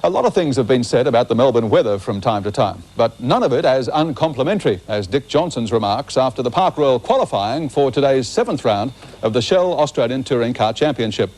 A lot of things have been said about the Melbourne weather from time to time, but none of it as uncomplimentary as Dick Johnson's remarks after the Park Royal qualifying for today's 7th round of the Shell Australian Touring Car Championship.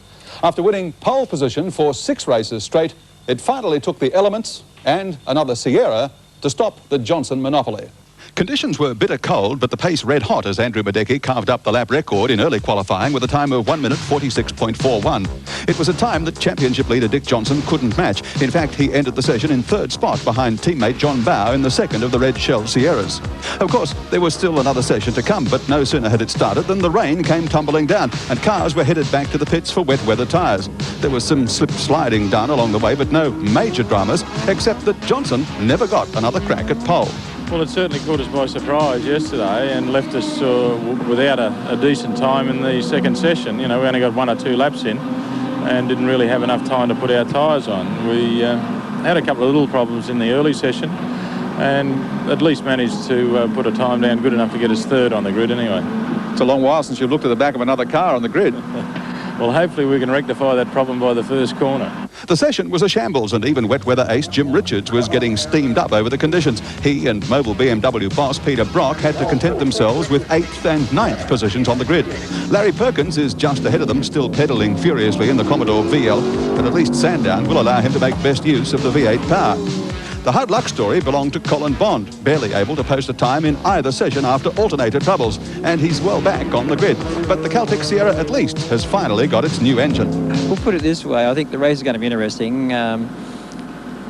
After winning pole position for 6 races straight, it finally took the elements and another Sierra to stop the Johnson monopoly. Conditions were bitter cold, but the pace red hot as Andrew Miedecke carved up the lap record in early qualifying with a time of 1 minute 46.41. It was a time that championship leader Dick Johnson couldn't match. In fact, he ended the session in 3rd spot behind teammate John Bowe in the 2nd of the red Shell Sierras. Of course, there was still another session to come, but no sooner had it started than the rain came tumbling down and cars were headed back to the pits for wet weather tyres. There was some slip sliding done along the way, but no major dramas, except that Johnson never got another crack at pole. Well, it certainly caught us by surprise yesterday and left us without a decent time in the 2nd session. You know, we only got 1 or 2 laps in and didn't really have enough time to put our tyres on. We had a couple of little problems in the early session and at least managed to put a time down good enough to get us 3rd on the grid anyway. It's a long while since you've looked at the back of another car on the grid. Well, hopefully we can rectify that problem by the 1st corner. The session was a shambles, and even wet weather ace Jim Richards was getting steamed up over the conditions. He and MOBIL BMW boss Peter Brock had to content themselves with 8th and 9th positions on the grid. Larry Perkins is just ahead of them, still pedalling furiously in the Commodore VL, but at least Sandown will allow him to make best use of the V8 power. The hard luck story belonged to Colin Bond, barely able to post a time in either session after alternator troubles, and he's well back on the grid. But the Celtic Sierra at least has finally got its new engine. We'll put it this way, I think the race is going to be interesting.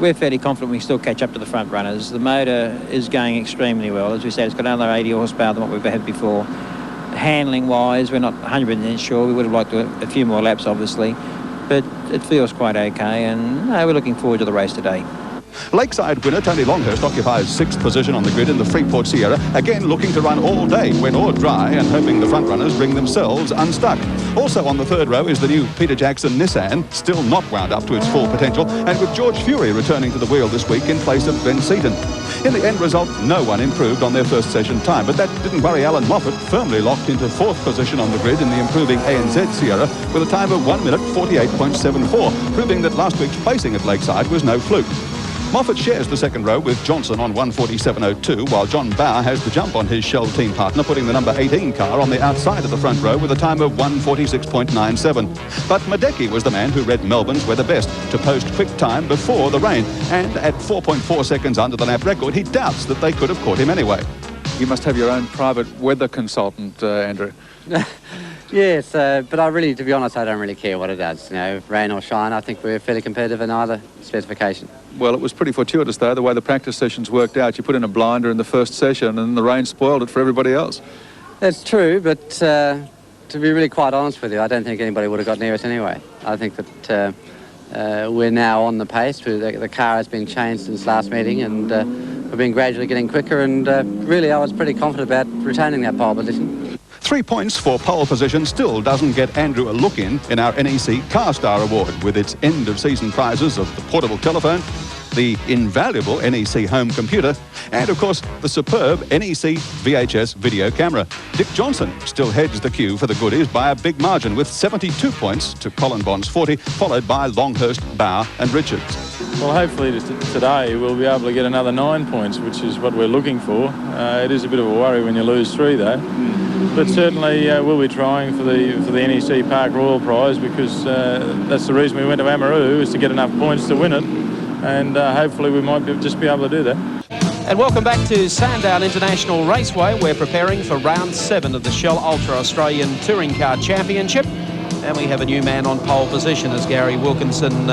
We're fairly confident we can still catch up to the front runners. The motor is going extremely well. As we said, it's got another 80 horsepower than what we've had before. Handling-wise, we're not 100% sure. We would have liked a few more laps, obviously, but it feels quite okay, and we're looking forward to the race today. Lakeside winner Tony Longhurst occupies 6th position on the grid in the Freeport Sierra, again looking to run all day, wet or dry, and hoping the front runners bring themselves unstuck. Also on the 3rd row is the new Peter Jackson Nissan, still not wound up to its full potential, and with George Fury returning to the wheel this week in place of Ben Seaton. In the end result, no one improved on their 1st session time, but that didn't worry Alan Moffat, firmly locked into 4th position on the grid in the improving ANZ Sierra with a time of 1 minute 48.74, proving that last week's placing at Lakeside was no fluke. Moffat shares the 2nd row with Johnson on 147.02, while John Bowe has the jump on his Shell team partner, putting the number 18 car on the outside of the front row with a time of 146.97. But Miedecke was the man who read Melbourne's weather best to post quick time before the rain, and at 4.4 seconds under the lap record, he doubts that they could have caught him anyway. You must have your own private weather consultant, Andrew. Yes, but I really, to be honest, I don't really care what it does. You know, rain or shine, I think we're fairly competitive in either specification. Well, it was pretty fortuitous, though, the way the practice sessions worked out. You put in a blinder in the 1st session and the rain spoiled it for everybody else. That's true, but to be really quite honest with you, I don't think anybody would have got near it anyway. I think that we're now on the pace. The car has been changed since last meeting, and we've been gradually getting quicker, and really I was pretty confident about retaining that pole position. 3 points for pole position still doesn't get Andrew a look in our NEC Car Star Award, with its end-of-season prizes of the portable telephone, the invaluable NEC home computer, and of course the superb NEC VHS video camera. Dick Johnson still heads the queue for the goodies by a big margin, with 72 points to Colin Bond's 40, followed by Longhurst, Bowe and Richards. Well, hopefully today we'll be able to get another 9 points, which is what we're looking for. It is a bit of a worry when you lose 3, though. But certainly we'll be trying for the NEC Park Royal Prize, because that's the reason we went to Amaroo, is to get enough points to win it, and hopefully we might just be able to do that. And welcome back to Sandown International Raceway. We're preparing for round 7 of the Shell Ultra Australian Touring Car Championship, and we have a new man on pole position, as Gary Wilkinson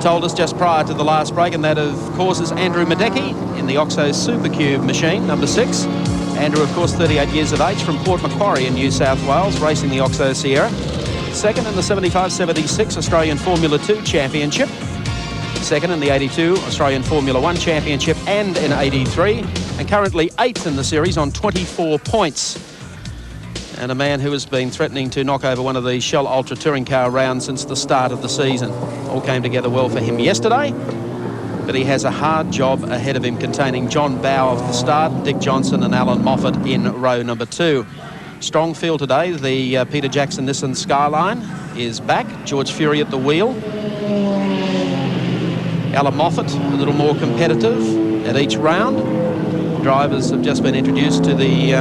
told us just prior to the last break, and that of course is Andrew Miedecke in the Oxo SUPERCUBE machine, number 6. Andrew, of course, 38 years of age, from Port Macquarie in New South Wales, racing the Oxo Sierra. 2nd in the 75-76 Australian Formula 2 Championship. 2nd in the 82 Australian Formula 1 Championship and in 83. And currently 8th in the series on 24 points. And a man who has been threatening to knock over one of the Shell Ultra Touring Car rounds since the start of the season. All came together well for him yesterday, but he has a hard job ahead of him, containing John Bowe off the start, Dick Johnson and Alan Moffat in row number 2. Strong field today. The Peter Jackson Nissan Skyline is back. George Fury at the wheel. Alan Moffat, a little more competitive at each round. Drivers have just been introduced to the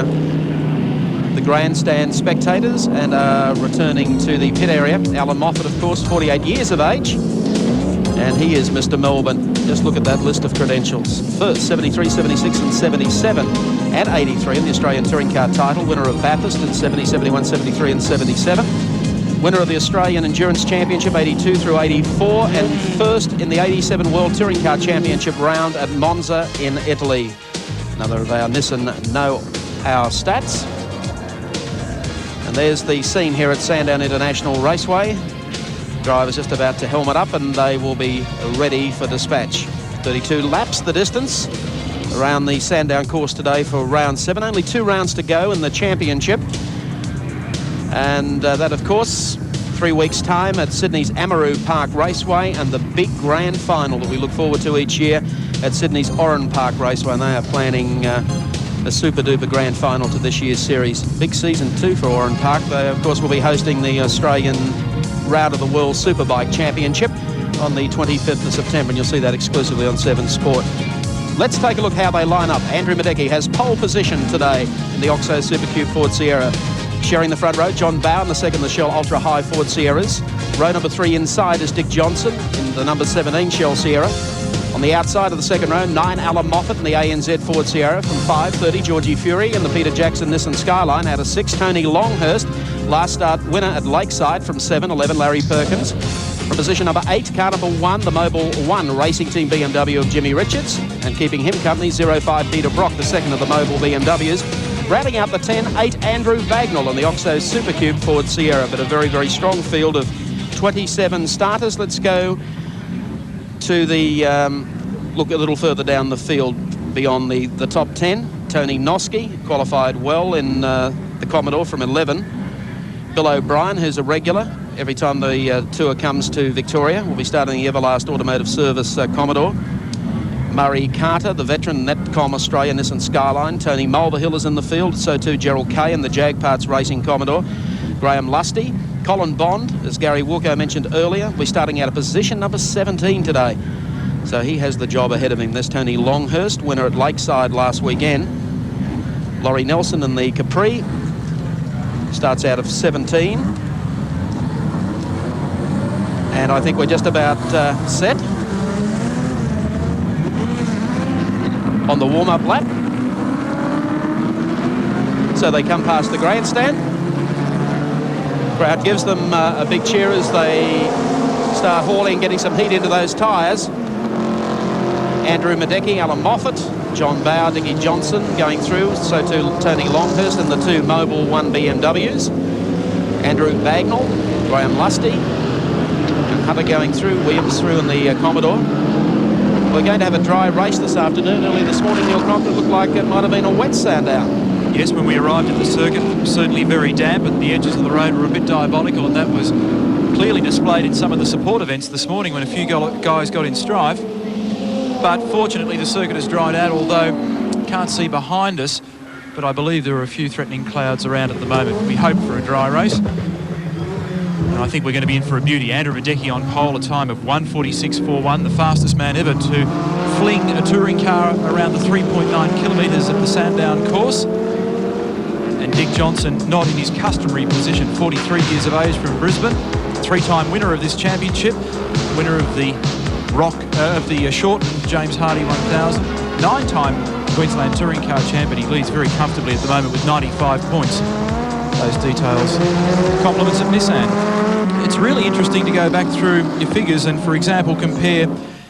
grandstand spectators and are returning to the pit area. Alan Moffat, of course, 48 years of age, and he is Mr. Melbourne. Just look at that list of credentials. First, 73, 76 and 77 and 83 in the Australian Touring Car title. Winner of Bathurst in 70, 71, 73 and 77. Winner of the Australian Endurance Championship 82 through 84, and first in the 87 World Touring Car Championship round at Monza in Italy. Another of our Nissan know our stats. And there's the scene here at Sandown International Raceway. Drivers just about to helmet up and they will be ready for dispatch. 32 laps the distance around the Sandown course today for round 7. Only 2 rounds to go in the championship. And that, of course, 3 weeks' time at Sydney's Amaroo Park Raceway, and the big grand final that we look forward to each year at Sydney's Oran Park Raceway. And they are planning a super-duper grand final to this year's series. Big season too for Oran Park. They, of course, will be hosting the Australian Route of the World Superbike Championship on the 25th of September, and you'll see that exclusively on 7 Sport. Let's take a look how they line up. Andrew Miedecke has pole position today in the Oxo SuperCube Ford Sierra. Sharing the front row, John Bowe in the second, the Shell Ultra High Ford Sierras. Row number 3 inside is Dick Johnson in the number 17 Shell Sierra. On the outside of the second row, 9 Alan Moffat in the ANZ Ford Sierra. From 5, 30 Georgie Fury in the Peter Jackson Nissan Skyline. Out of 6, Tony Longhurst. Last start winner at Lakeside from 7, 11 Larry Perkins. From position number 8, car number 1, the Mobile 1 Racing Team BMW of Jimmy Richards. And keeping him company, 05 Peter Brock, the second of the Mobile BMWs. Rounding out the 10, 8 Andrew Bagnall in the Oxo SuperCube Ford Sierra. But a very, very strong field of 27 starters. Let's go to the look a little further down the field beyond the top 10. Tony Noski qualified well in the Commodore from 11. Bill O'Brien, who's a regular every time the tour comes to Victoria, will be starting the Everlast Automotive Service Commodore. Murray Carter, the veteran NETCOMM Australia Nissan Skyline. Tony Mulverhill is in the field, so too Gerald Kay in the Jag Parts Racing Commodore. Graham Lusty. Colin Bond, as Gary Wilco mentioned earlier, will be starting out of position number 17 today. So he has the job ahead of him. There's Tony Longhurst, winner at Lakeside last weekend. Laurie Nelson in the Capri starts out of 17. And I think we're just about set on the warm-up lap. So they come past the grandstand. Crowd gives them a big cheer as they start hauling, getting some heat into those tyres. Andrew Miedecke, Alan Moffat, John Bowe, Dickie Johnson going through, so too Tony Longhurst and the 2 Mobile 1 BMWs. Andrew Bagnall, Graham Lusty, and Hunter going through, Williams through in the Commodore. We're going to have a dry race this afternoon. Early this morning, Neil Crompton, it looked like it might have been a wet Sandown. Yes, when we arrived at the circuit, it was certainly very damp, and the edges of the road were a bit diabolical, and that was clearly displayed in some of the support events this morning when a few guys got in strife. But fortunately, the circuit has dried out, although can't see behind us, but I believe there are a few threatening clouds around at the moment. We hope for a dry race. And I think we're going to be in for a beauty. Andrew Miedecke on pole, a time of 1:46.41, the fastest man ever to fling a touring car around the 3.9 kilometres of the Sandown course. And Dick Johnson not in his customary position, 43 years of age from Brisbane, 3-time winner of this championship, winner of the shortened James Hardy 1000, 9-time Queensland Touring Car champion. He leads very comfortably at the moment with 95 points. Those details, compliments of Nissan. It's really interesting to go back through your figures and, for example, compare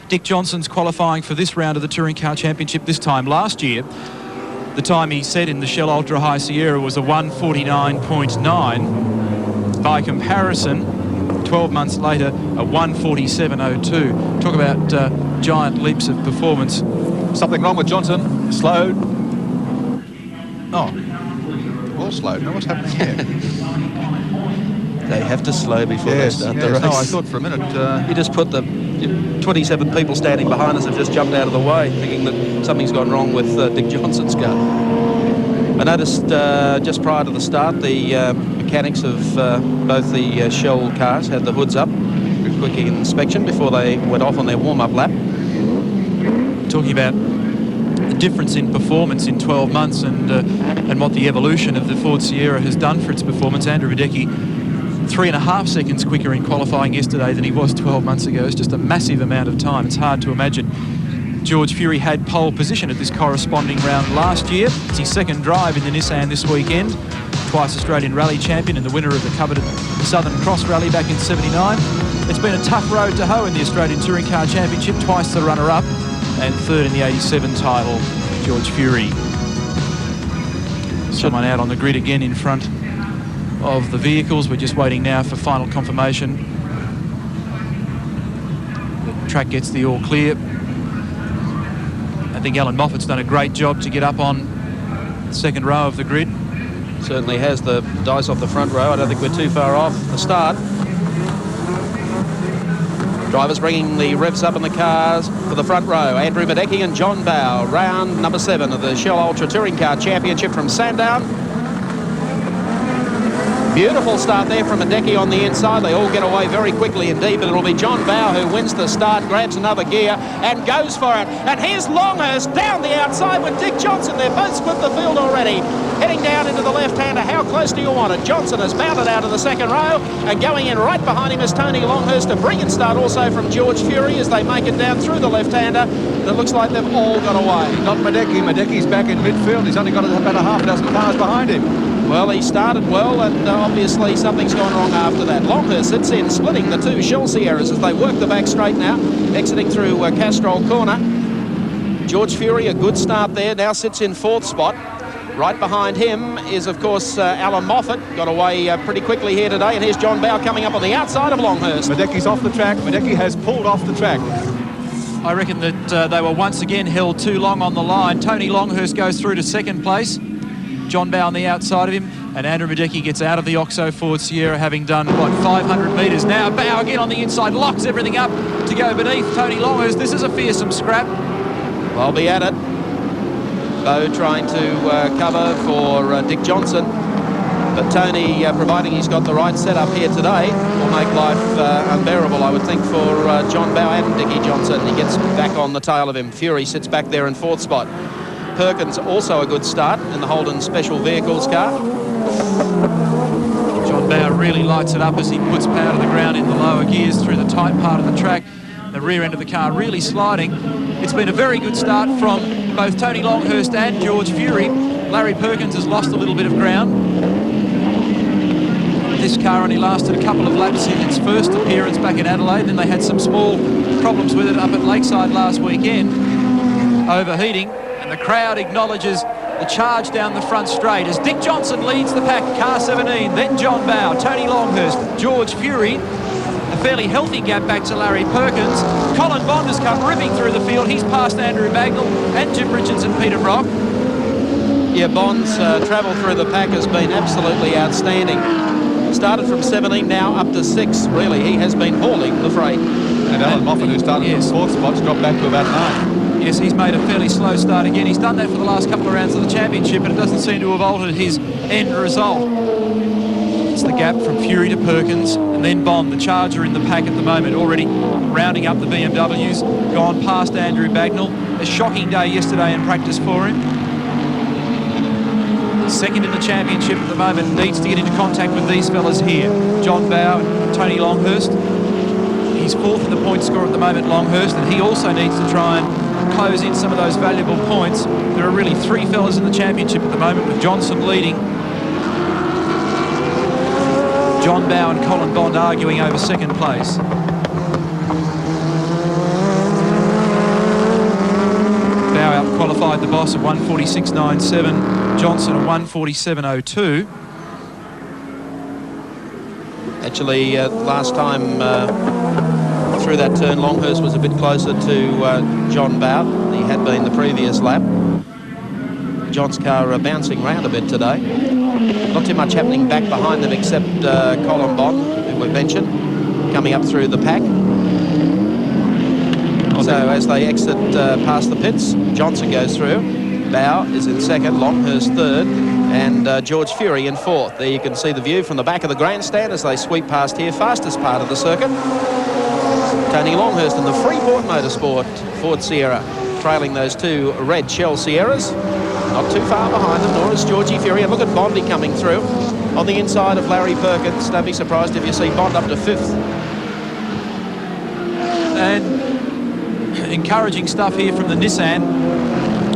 Dick Johnson's qualifying for this round of the Touring Car Championship this time last year. The time he set in the Shell Ultra High Sierra was a 1:49.9. By comparison, 12 months later, a 1:47.02. Talk about giant leaps of performance. Something wrong with Johnson. Slowed. Oh. All slowed. Now what's happening here? They have to slow before they start the race. No, I thought for a minute... You just put the 27 people standing behind us have just jumped out of the way, thinking that something's gone wrong with Dick Johnson's car. I noticed just prior to the start, the mechanics of both the Shell cars had the hoods up for a quick inspection before they went off on their warm-up lap. talking about the difference in performance in 12 months and what the evolution of the Ford Sierra has done for its performance. Andrew Miedecke, 3.5 seconds quicker in qualifying yesterday than he was 12 months ago. It's just a massive amount of time. It's hard to imagine. George Fury had pole position at this corresponding round last year. It's his second drive in the Nissan this weekend. Twice Australian Rally Champion and the winner of the coveted Southern Cross Rally back in '79. It's been a tough road to hoe in the Australian Touring Car Championship, twice the runner-up, and third in the '87 title, George Fury. Someone out on the grid again in front of the vehicles. We're just waiting now for final confirmation. The track gets the all clear. I think Alan Moffat's done a great job to get up on the second row of the grid. Certainly has the dice off the front row. I don't think we're too far off the start. Drivers bringing the revs up in the cars for the front row. Andrew Miedecke and John Bowe. Round number 7 of the Shell Ultra Touring Car Championship from Sandown. Beautiful start there from Miedecke on the inside. They all get away very quickly indeed, but it'll be John Bowe who wins the start, grabs another gear and goes for it. And here's Longhurst down the outside with Dick Johnson. They've both split the field already. Heading down into the left-hander. How close do you want it? Johnson has bounded out of the second row, and going in right behind him is Tony Longhurst. A brilliant start also from George Fury as they make it down through the left-hander. It looks like they've all got away. Not Miedecke. Miedecke's back in midfield. He's only got about a half dozen cars behind him. Well, he started well, and obviously something's gone wrong after that. Longhurst sits in, splitting the two Shell Sierras as they work the back straight now, exiting through Castrol Corner. George Fury, a good start there, now sits in 4th spot. Right behind him is, of course, Alan Moffat. Got away pretty quickly here today, and here's John Bowe coming up on the outside of Longhurst. Miedecke's off the track. Miedecke has pulled off the track. I reckon that they were once again held too long on the line. Tony Longhurst goes through to second place. John Bowe on the outside of him, and Andrew Miedecke gets out of the Oxo Ford Sierra, having done, what, 500 metres. Now Bowe again on the inside, locks everything up to go beneath Tony Longhurst. This is a fearsome scrap. They'll be at it. Bowe trying to cover for Dick Johnson. But Tony, providing he's got the right setup here today, will make life unbearable, I would think, for John Bowe and Dickie Johnson. He gets back on the tail of him. Fury sits back there in 4th spot. Perkins also a good start in the Holden Special Vehicles car. John Bowe really lights it up as he puts power to the ground in the lower gears through the tight part of the track. The rear end of the car really sliding. It's been a very good start from both Tony Longhurst and George Fury. Larry Perkins has lost a little bit of ground. This car only lasted a couple of laps in its first appearance back in Adelaide. Then they had some small problems with it up at Lakeside last weekend, overheating. And the crowd acknowledges the charge down the front straight as Dick Johnson leads the pack, car 17, then John Bowe, Tony Longhurst, George Fury. A fairly healthy gap back to Larry Perkins. Colin Bond has come ripping through the field. He's passed Andrew Bagnall and Jim Richards and Peter Brock. Yeah, Bond's travel through the pack has been absolutely outstanding. Started from 17, now up to 6, really. He has been hauling the freight. And Alan Moffat, who started from 4th spot, dropped back to about 9. Yes, he's made a fairly slow start again. He's done that for the last couple of rounds of the championship, but it doesn't seem to have altered his end result. It's the gap from Fury to Perkins, and then Bond, the charger in the pack at the moment, already rounding up the BMWs, gone past Andrew Bagnall. A shocking day yesterday in practice for him. Second in the championship at the moment, needs to get into contact with these fellas here. John Bowe and Tony Longhurst. He's 4th in the point score at the moment, Longhurst, and he also needs to try and close in some of those valuable points. There are really 3 fellas in the championship at the moment, with Johnson leading. John Bowe and Colin Bond arguing over second place. Bowe out-qualified the boss at 146.97, Johnson at 147.02. Actually, last time through that turn, Longhurst was a bit closer to John Bowe. He had been the previous lap. John's car bouncing round a bit today. Not too much happening back behind them except Colin Bond, who we mentioned, coming up through the pack. So as they exit past the pits, Johnson goes through. Bowe is in 2nd, Longhurst 3rd, and George Fury in 4th. There you can see the view from the back of the grandstand as they sweep past here, fastest part of the circuit. Tony Longhurst in the Freeport Motorsport Ford Sierra trailing those two red Shell Sierras. Not too far behind them, nor is Georgie Fury. And look at Bondi coming through on the inside of Larry Perkins. Don't be surprised if you see Bond up to 5th. And encouraging stuff here from the Nissan.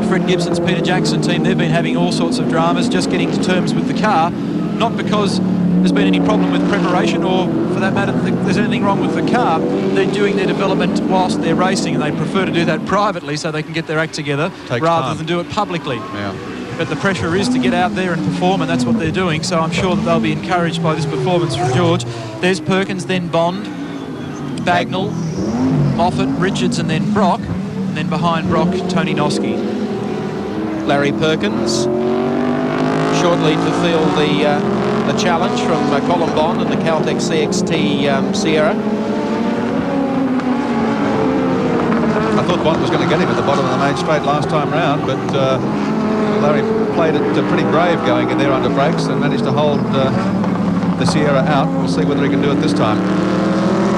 Fred Gibson's Peter Jackson team, they've been having all sorts of dramas just getting to terms with the car, not because there's been any problem with preparation or, for that matter, there's anything wrong with the car. They're doing their development whilst they're racing, and they prefer to do that privately so they can get their act together rather than do it publicly. Yeah. But the pressure is to get out there and perform, and that's what they're doing, so I'm sure that they'll be encouraged by this performance from George. There's Perkins, then Bond, Bagnall, Moffat, Richards, and then Brock, and then behind Brock, Tony Noski. Larry Perkins shortly to field the challenge from Colin Bond and the Caltech CXT Sierra. I thought Bond was going to get him at the bottom of the main straight last time round, but Larry played it pretty brave going in there under brakes and managed to hold the Sierra out. We'll see whether he can do it this time.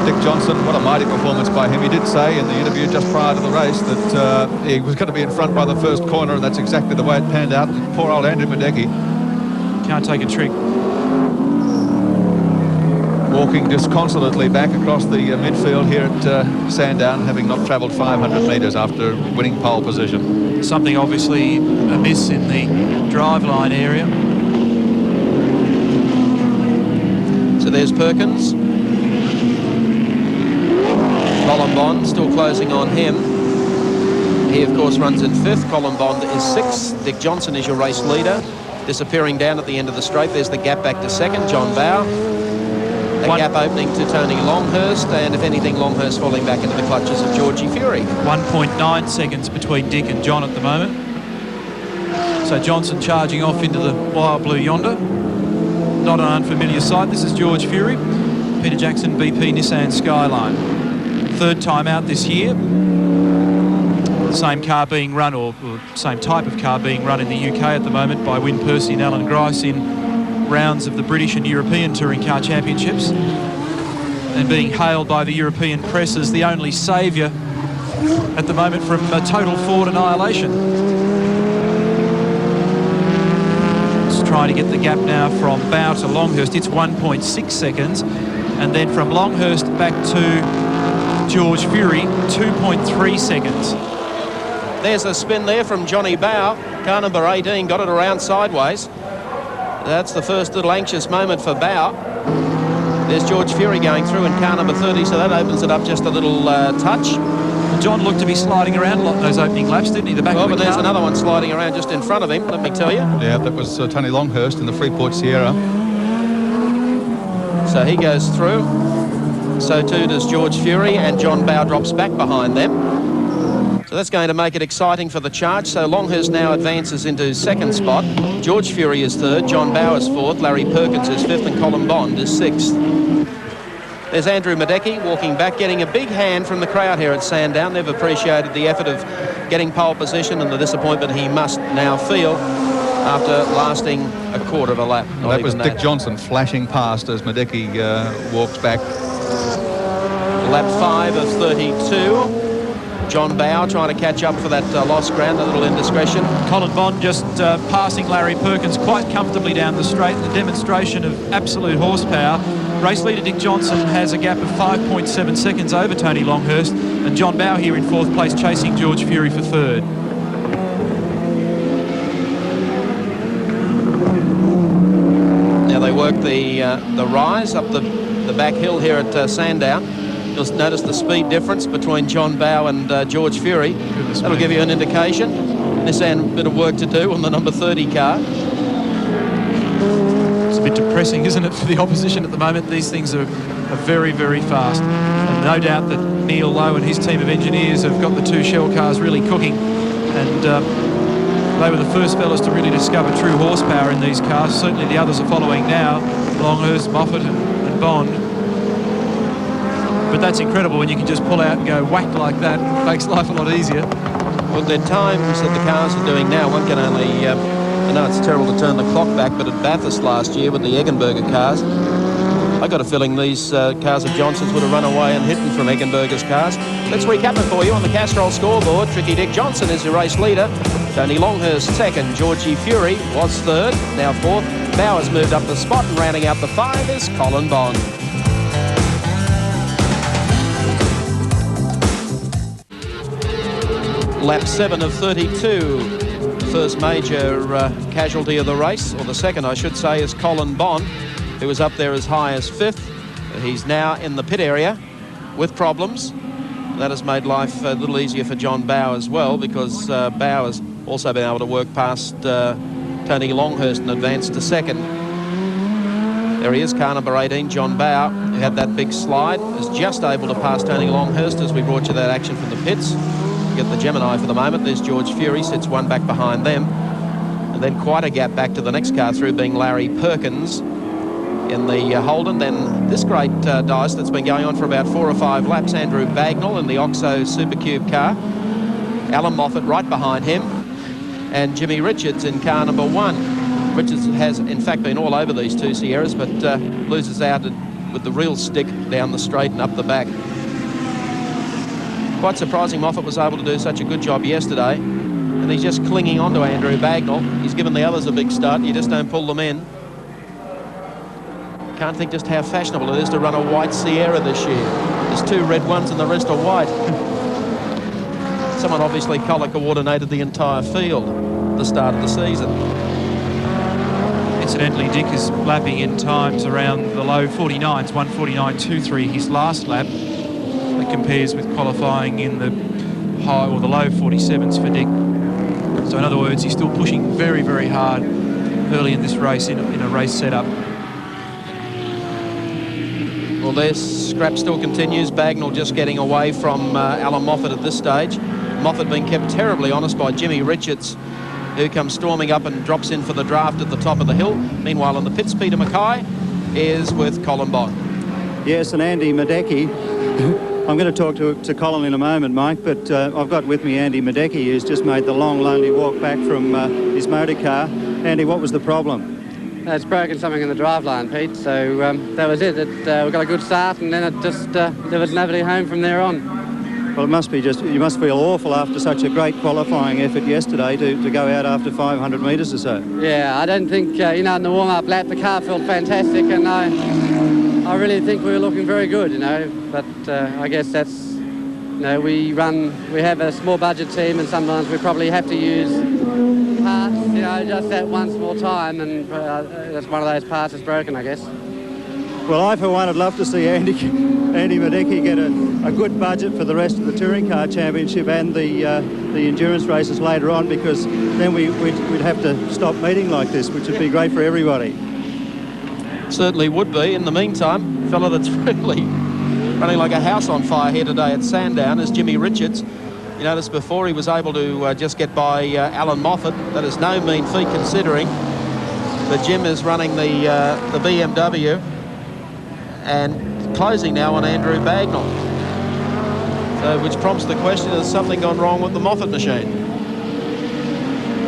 Dick Johnson, what a mighty performance by him. He did say in the interview just prior to the race that he was going to be in front by the first corner, and that's exactly the way it panned out. Poor old Andrew Miedecke. Can't take a trick. Walking disconsolately back across the midfield here at Sandown, having not travelled 500 metres after winning pole position. Something obviously amiss in the driveline area. So there's Perkins. Colin Bond still closing on him. He, of course, runs in 5th. Colin Bond is 6th. Dick Johnson is your race leader. Disappearing down at the end of the straight. There's the gap back to 2nd. John Bow. The gap opening to Tony Longhurst. And, if anything, Longhurst falling back into the clutches of Georgie Fury. 1.9 seconds between Dick and John at the moment. So Johnson charging off into the wild blue yonder. Not an unfamiliar sight. This is George Fury. Peter Jackson, BP Nissan Skyline. 3rd time out this year. The same car being run, or same type of car being run in the UK at the moment by Wyn Percy and Alan Grice in rounds of the British and European Touring Car Championships, and being hailed by the European press as the only saviour at the moment from total Ford annihilation. Just trying to get the gap now from Bow to Longhurst. It's 1.6 seconds, and then from Longhurst back to George Fury, 2.3 seconds. There's a spin there from Johnny Bow. Car number 18 got it around sideways. That's the first little anxious moment for Bow. There's George Fury going through in car number 30, so that opens it up just a little touch. John looked to be sliding around a lot in those opening laps, didn't he? The back of the but there's car. another one sliding around just in front of him, let me tell you. Yeah, that was Tony Longhurst in the Freeport Sierra. So he goes through. So too does George Fury, and John Bow drops back behind them. So that's going to make it exciting for the charge. So Longhurst now advances into 2nd spot. George Fury is 3rd, John Bow is 4th, Larry Perkins is 5th, and Colin Bond is 6th. There's Andrew Miedecke walking back, getting a big hand from the crowd here at Sandown. They've appreciated the effort of getting pole position and the disappointment he must now feel after lasting a quarter of a lap. Well, that was Dick Johnson flashing past as Miedecke walks back. Lap 5 of 32. John Bow trying to catch up for that lost ground, a little indiscretion. Colin Bond just passing Larry Perkins quite comfortably down the straight. The demonstration of absolute horsepower. Race leader Dick Johnson has a gap of 5.7 seconds over Tony Longhurst, and John Bow here in 4th place chasing George Fury for 3rd. Now they work the rise up the back hill here at Sandown. You'll notice the speed difference between John Bow and George Fury. That'll give you an indication. Nissan, a bit of work to do on the number 30 car. It's a bit depressing, isn't it, for the opposition at the moment? These things are very, very fast. And no doubt that Neil Lowe and his team of engineers have got the 2 Shell cars really cooking. And they were the first fellas to really discover true horsepower in these cars. Certainly the others are following now. Longhurst, Moffat and Bond. But that's incredible when you can just pull out and go whack like that. It makes life a lot easier. Well, the times that the cars are doing now, one can only... I know it's terrible to turn the clock back, but at Bathurst last year with the Eggenberger cars, I got a feeling these cars of Johnson's would have run away and hidden from Eggenberger's cars. Let's recap it for you on the Castrol scoreboard. Tricky Dick Johnson is your race leader. Tony Longhurst second. Georgie Fury was third, now fourth. Bowers moved up the spot, and rounding out the 5 is Colin Bond. Lap 7 of 32. First major casualty of the race, or the second I should say, is Colin Bond, who was up there as high as 5th. He's now in the pit area with problems. That has made life a little easier for John Bow as well, because Bowers also been able to work past Tony Longhurst and advance to second. There he is, car number 18, John Bow, who had that big slide, is just able to pass Tony Longhurst as we brought you that action from the pits. Get the Gemini for the moment. There's George Fury, sits one back behind them. And then quite a gap back to the next car through, being Larry Perkins in the Holden. Then this great dice that's been going on for about 4 or 5 laps, Andrew Bagnall in the Oxo Supercube car. Alan Moffat right behind him. And Jimmy Richards in car number 1. Richards has in fact been all over these 2 Sierras, but loses out with the real stick down the straight and up the back. Quite surprising Moffat was able to do such a good job yesterday, and he's just clinging on to Andrew Bagnall. He's given the others a big start. You just don't pull them in. Can't think just how fashionable it is to run a white Sierra this year. There's 2 red ones and the rest are white. Someone obviously colour coordinated the entire field at the start of the season. Incidentally, Dick is lapping in times around the low 49s, 1:49.23 his last lap. That compares with qualifying in the high or the low 47s for Dick. So in other words, he's still pushing very, very hard early in this race in a race setup. Well, their scrap still continues. Bagnall just getting away from Alan Moffat at this stage. Moffat being kept terribly honest by Jimmy Richards, who comes storming up and drops in for the draft at the top of the hill. Meanwhile, in the pits, Peter Mackay is with Colin Bond. Yes, and Andy Miedecke. I'm going to talk to Colin in a moment, Mike, but I've got with me Andy Miedecke, who's just made the long, lonely walk back from his motor car. Andy, what was the problem? It's broken something in the driveline, Pete, so that was it. We got a good start, and then it just there was nobody home from there on. Well, it must be you must feel awful after such a great qualifying effort yesterday to go out after 500 metres or so. Yeah, I don't think, in the warm-up lap, the car felt fantastic, and I really think we were looking very good, but I guess that's, we have a small budget team, and sometimes we probably have to use parts, just that one small time, and that's one of those parts that's broken, I guess. Well, I, for one, would love to see Andy Miedecke get a good budget for the rest of the Touring Car Championship and the endurance races later on, because then we'd have to stop meeting like this, which would be great for everybody. Certainly would be. In the meantime, fella that's really running like a house on fire here today at Sandown is Jimmy Richards. You noticed before he was able to just get by Alan Moffat. That is no mean feat considering that Jim is running the BMW and closing now on Andrew Bagnall. So, which prompts the question, has something gone wrong with the Moffat machine?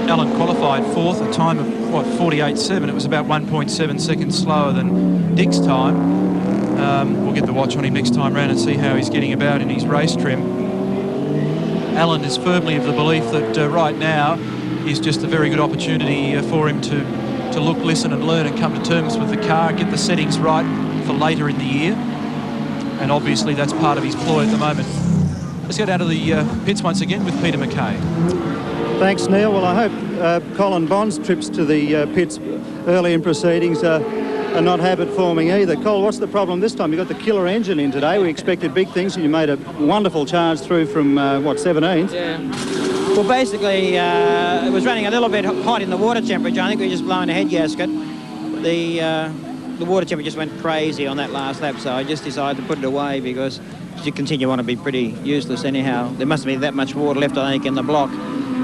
Alan qualified 4th, a time of, 48.7. It was about 1.7 seconds slower than Dick's time. We'll get the watch on him next time round and see how he's getting about in his race trim. Alan is firmly of the belief that right now is just a very good opportunity for him to look, listen and learn and come to terms with the car, get the settings right for later in the year. And obviously that's part of his ploy at the moment. Let's go down to the pits once again with Peter Mackay. Thanks, Neil. Well, I hope Colin Bond's trips to the pits early in proceedings are not habit-forming either. Cole, what's the problem this time? You've got the killer engine in today. We expected big things, and you made a wonderful charge through from, 17th? Yeah. Well, basically, it was running a little bit hot in the water temperature. I think we were just blowing a head gasket. The water temperature just went crazy on that last lap, so I just decided to put it away because to continue on to be pretty useless anyhow. There mustn't be that much water left, I think, in the block.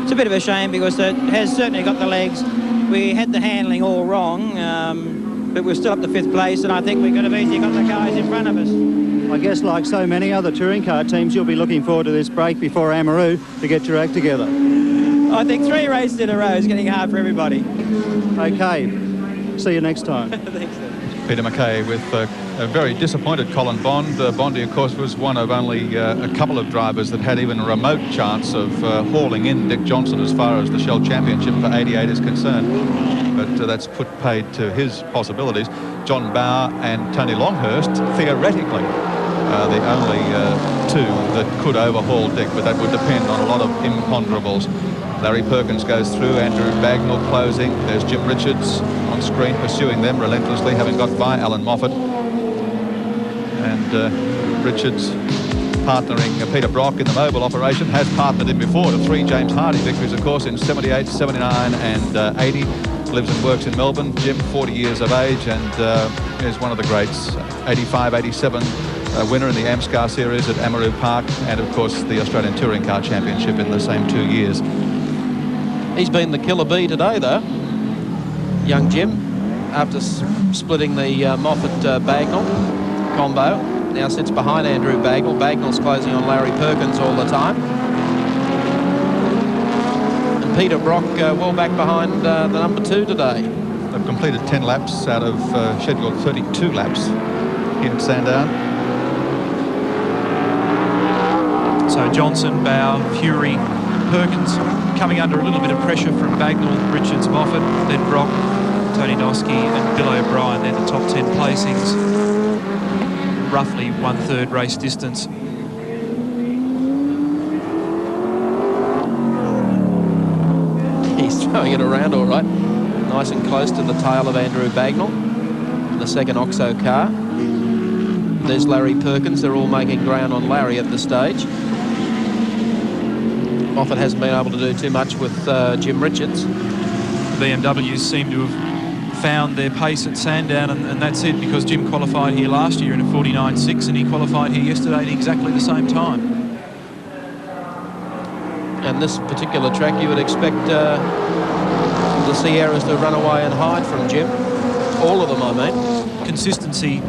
It's a bit of a shame because it has certainly got the legs. We had the handling all wrong, but we're still up to 5th place, and I think we could have easily got the guys in front of us. I guess like so many other touring car teams, you'll be looking forward to this break before Amaroo to get your act together. I think 3 races in a row is getting hard for everybody. Okay. See you next time. Thanks, sir. Peter Mackay with a very disappointed Colin Bond. Bondy, of course, was one of only a couple of drivers that had even a remote chance of hauling in Dick Johnson as far as the Shell Championship for 88 is concerned. But that's put paid to his possibilities. John Bauer and Tony Longhurst, theoretically, the only two that could overhaul Dick, but that would depend on a lot of imponderables. Larry Perkins goes through, Andrew Bagnall closing. There's Jim Richards on screen pursuing them relentlessly, having got by Alan Moffat. And Richards partnering Peter Brock in the MOBIL operation, has partnered him before to 3 James Hardy victories, of course, in 78, 79 and 80. Lives and works in Melbourne. Jim, 40 years of age, and is one of the greats. 85, 87 winner in the AMSCAR series at Amaroo Park, and of course the Australian Touring Car Championship in the same 2 years. He's been the killer bee today, though, young Jim, after splitting the Moffat-Bagnall combo. Now sits behind Andrew Bagnall. Bagnall's closing on Larry Perkins all the time. And Peter Brock well back behind the number 2 today. They've completed 10 laps out of scheduled 32 laps here at Sandown. So Johnson, Bow, Fury, Perkins coming under a little bit of pressure from Bagnall, Richards, Moffat, then Brock, Tony Noski and Bill O'Brien. They're the top 10 placings, roughly 1/3 race distance. He's throwing it around all right. Nice and close to the tail of Andrew Bagnall, the second Oxo car. There's Larry Perkins. They're all making ground on Larry at this stage. Moffat hasn't been able to do too much with Jim Richards. BMWs seem to have found their pace at Sandown, and that's it, because Jim qualified here last year in a 49.6 and he qualified here yesterday at exactly the same time. And this particular track, you would expect the Sierras to run away and hide from Jim. All of them, I mean. Consistency,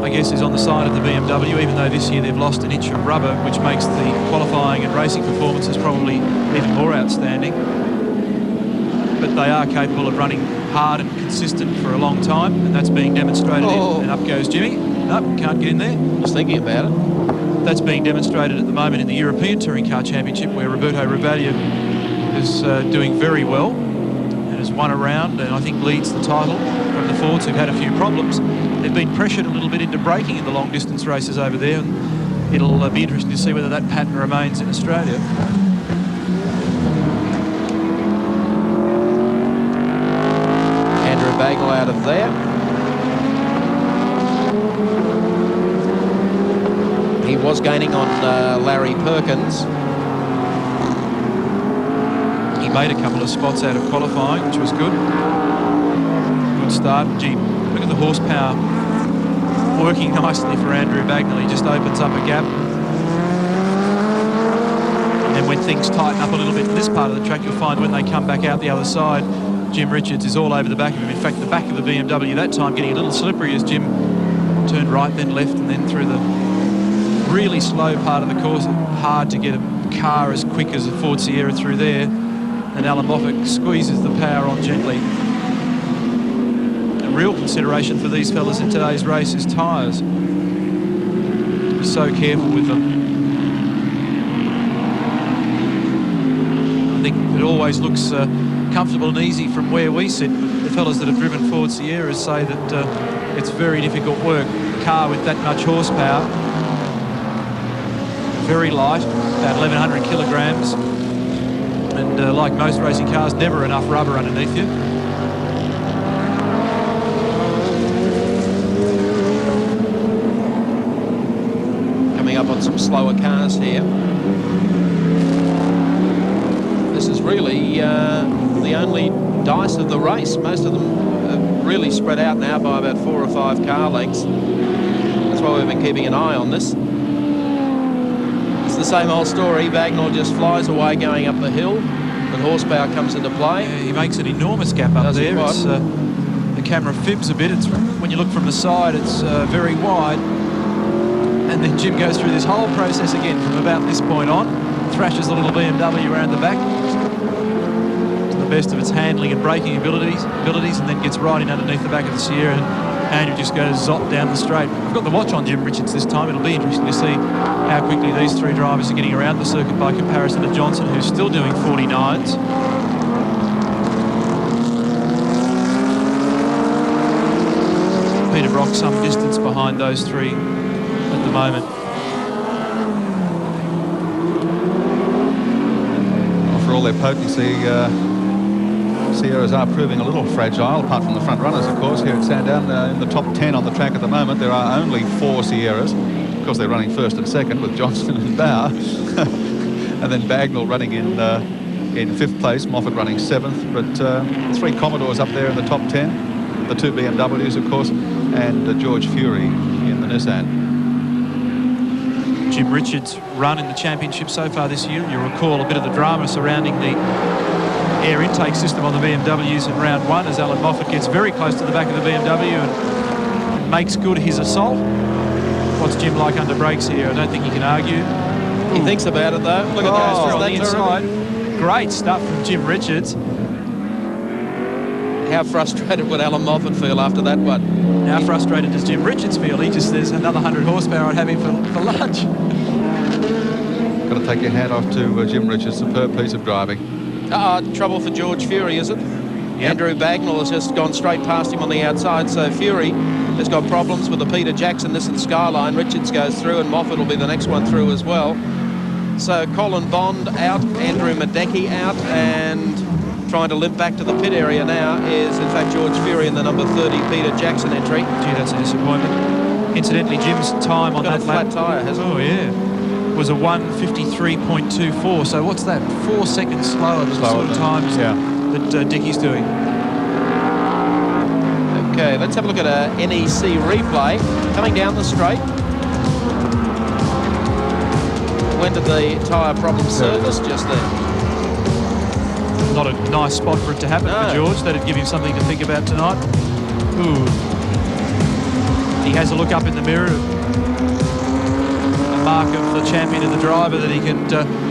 I guess, is on the side of the BMW, even though this year they've lost an inch of rubber, which makes the qualifying and racing performances probably even more outstanding. But they are capable of running hard and consistent for a long time, and that's being demonstrated. And up goes Jimmy. Nope, can't get in there. Just thinking about it. That's being demonstrated at the moment in the European Touring Car Championship, where Roberto Rebaglia is doing very well and has won a round, and I think leads the title from the Fords, who've had a few problems. They've been pressured a little bit into braking in the long distance races over there, and it'll be interesting to see whether that pattern remains in Australia. Andrew Bagnall out of there. He was gaining on Larry Perkins. He made a couple of spots out of qualifying, which was good. Good start. Gee, look at the horsepower working nicely for Andrew Bagnall. He just opens up a gap. And when things tighten up a little bit in this part of the track, you'll find when they come back out the other side, Jim Richards is all over the back of him. In fact, the back of the BMW that time getting a little slippery as Jim turned right, then left, and then through the really slow part of the course. Hard to get a car as quick as a Ford Sierra through there. And Alan Moffat squeezes the power on gently. A real consideration for these fellas in today's race is tyres. Be so careful with them. I think it always looks comfortable and easy from where we sit, but the fellas that have driven Ford Sierras say that it's very difficult work. A car with that much horsepower, very light, about 1,100 kilograms, and like most racing cars, never enough rubber underneath you. Coming up on some slower cars here. This is really the only dice of the race. Most of them are really spread out now by about 4 or 5 car lengths. That's why we've been keeping an eye on this. It's the same old story. Bagnall just flies away going up the hill, and horsepower comes into play. Yeah, he makes an enormous gap up there. It's, the camera fibs a bit. It's when you look from the side, it's very wide. And then Jim goes through this whole process again from about this point on, thrashes the little BMW around the back to the best of its handling and braking abilities, and then gets right in underneath the back of the Sierra and And you just go zop down the straight. I've got the watch on Jim Richards this time. It'll be interesting to see how quickly these three drivers are getting around the circuit by comparison to Johnson, who's still doing 49s. Peter Brock some distance behind those three at the moment. Well, for all their potency, Sierras are proving a little fragile, apart from the front runners, of course, here at Sandown. In the top 10 on the track at the moment, there are only 4 Sierras. Of course, they're running first and second with Johnson and Bauer. And then Bagnall running in 5th place, Moffat running 7th. But 3 Commodores up there in the top 10. The 2 BMWs, of course, and George Fury in the Nissan. Jim Richards' run in the championship so far this year. You'll recall a bit of the drama surrounding the air intake system on the BMWs in round 1 as Alan Moffat gets very close to the back of the BMW and makes good his assault. What's Jim like under brakes here? I don't think he can argue. He thinks about it though. Look at those on the inside. Great stuff from Jim Richards. How frustrated would Alan Moffat feel after that one? How frustrated does Jim Richards feel? He just says another 100 horsepower I'd have him for lunch. Got to take your hat off to Jim Richards. Superb piece of driving. Trouble for George Fury, is it? Yep. Andrew Bagnall has just gone straight past him on the outside, so Fury has got problems with the Peter Jackson NISSAN Skyline. Richards goes through and Moffat will be the next one through as well. So Colin Bond out, Andrew Miedecke out, and trying to limp back to the pit area now is in fact George Fury in the number 30 Peter Jackson entry. Gee, that's a disappointment. Incidentally, Jim's time on that lap, flat tyre, hasn't it? Oh yeah, was a 1:53.24. So what's that? 4 seconds slower than the sort of times that Dickie's doing. Okay, let's have a look at a NEC replay coming down the straight. When did the tyre problem surface? Just then. Not a nice spot for it to happen for George. That'd give him something to think about tonight. Ooh. He has a look up in the mirror. A mark of the champion and the driver that he can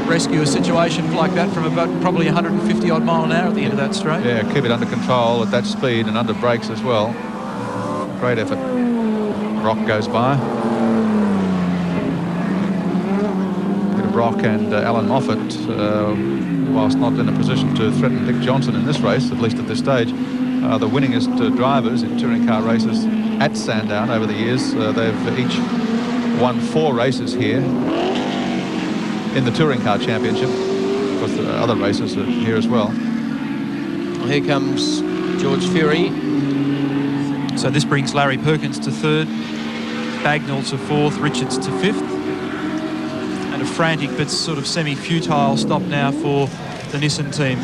rescue a situation like that from about probably 150 odd mile an hour at the end of that straight. Yeah, keep it under control at that speed and under brakes as well. Great effort. Brock goes by. Peter Brock and Alan Moffat, whilst not in a position to threaten Dick Johnson in this race, at least at this stage, are the winningest drivers in touring car races at Sandown over the years. They've each won 4 races here in the Touring Car Championship. Of course, the other races are here as well. Here comes George Fury. So this brings Larry Perkins to 3rd, Bagnall to 4th, Richards to 5th. And a frantic but sort of semi-futile stop now for the Nissan team.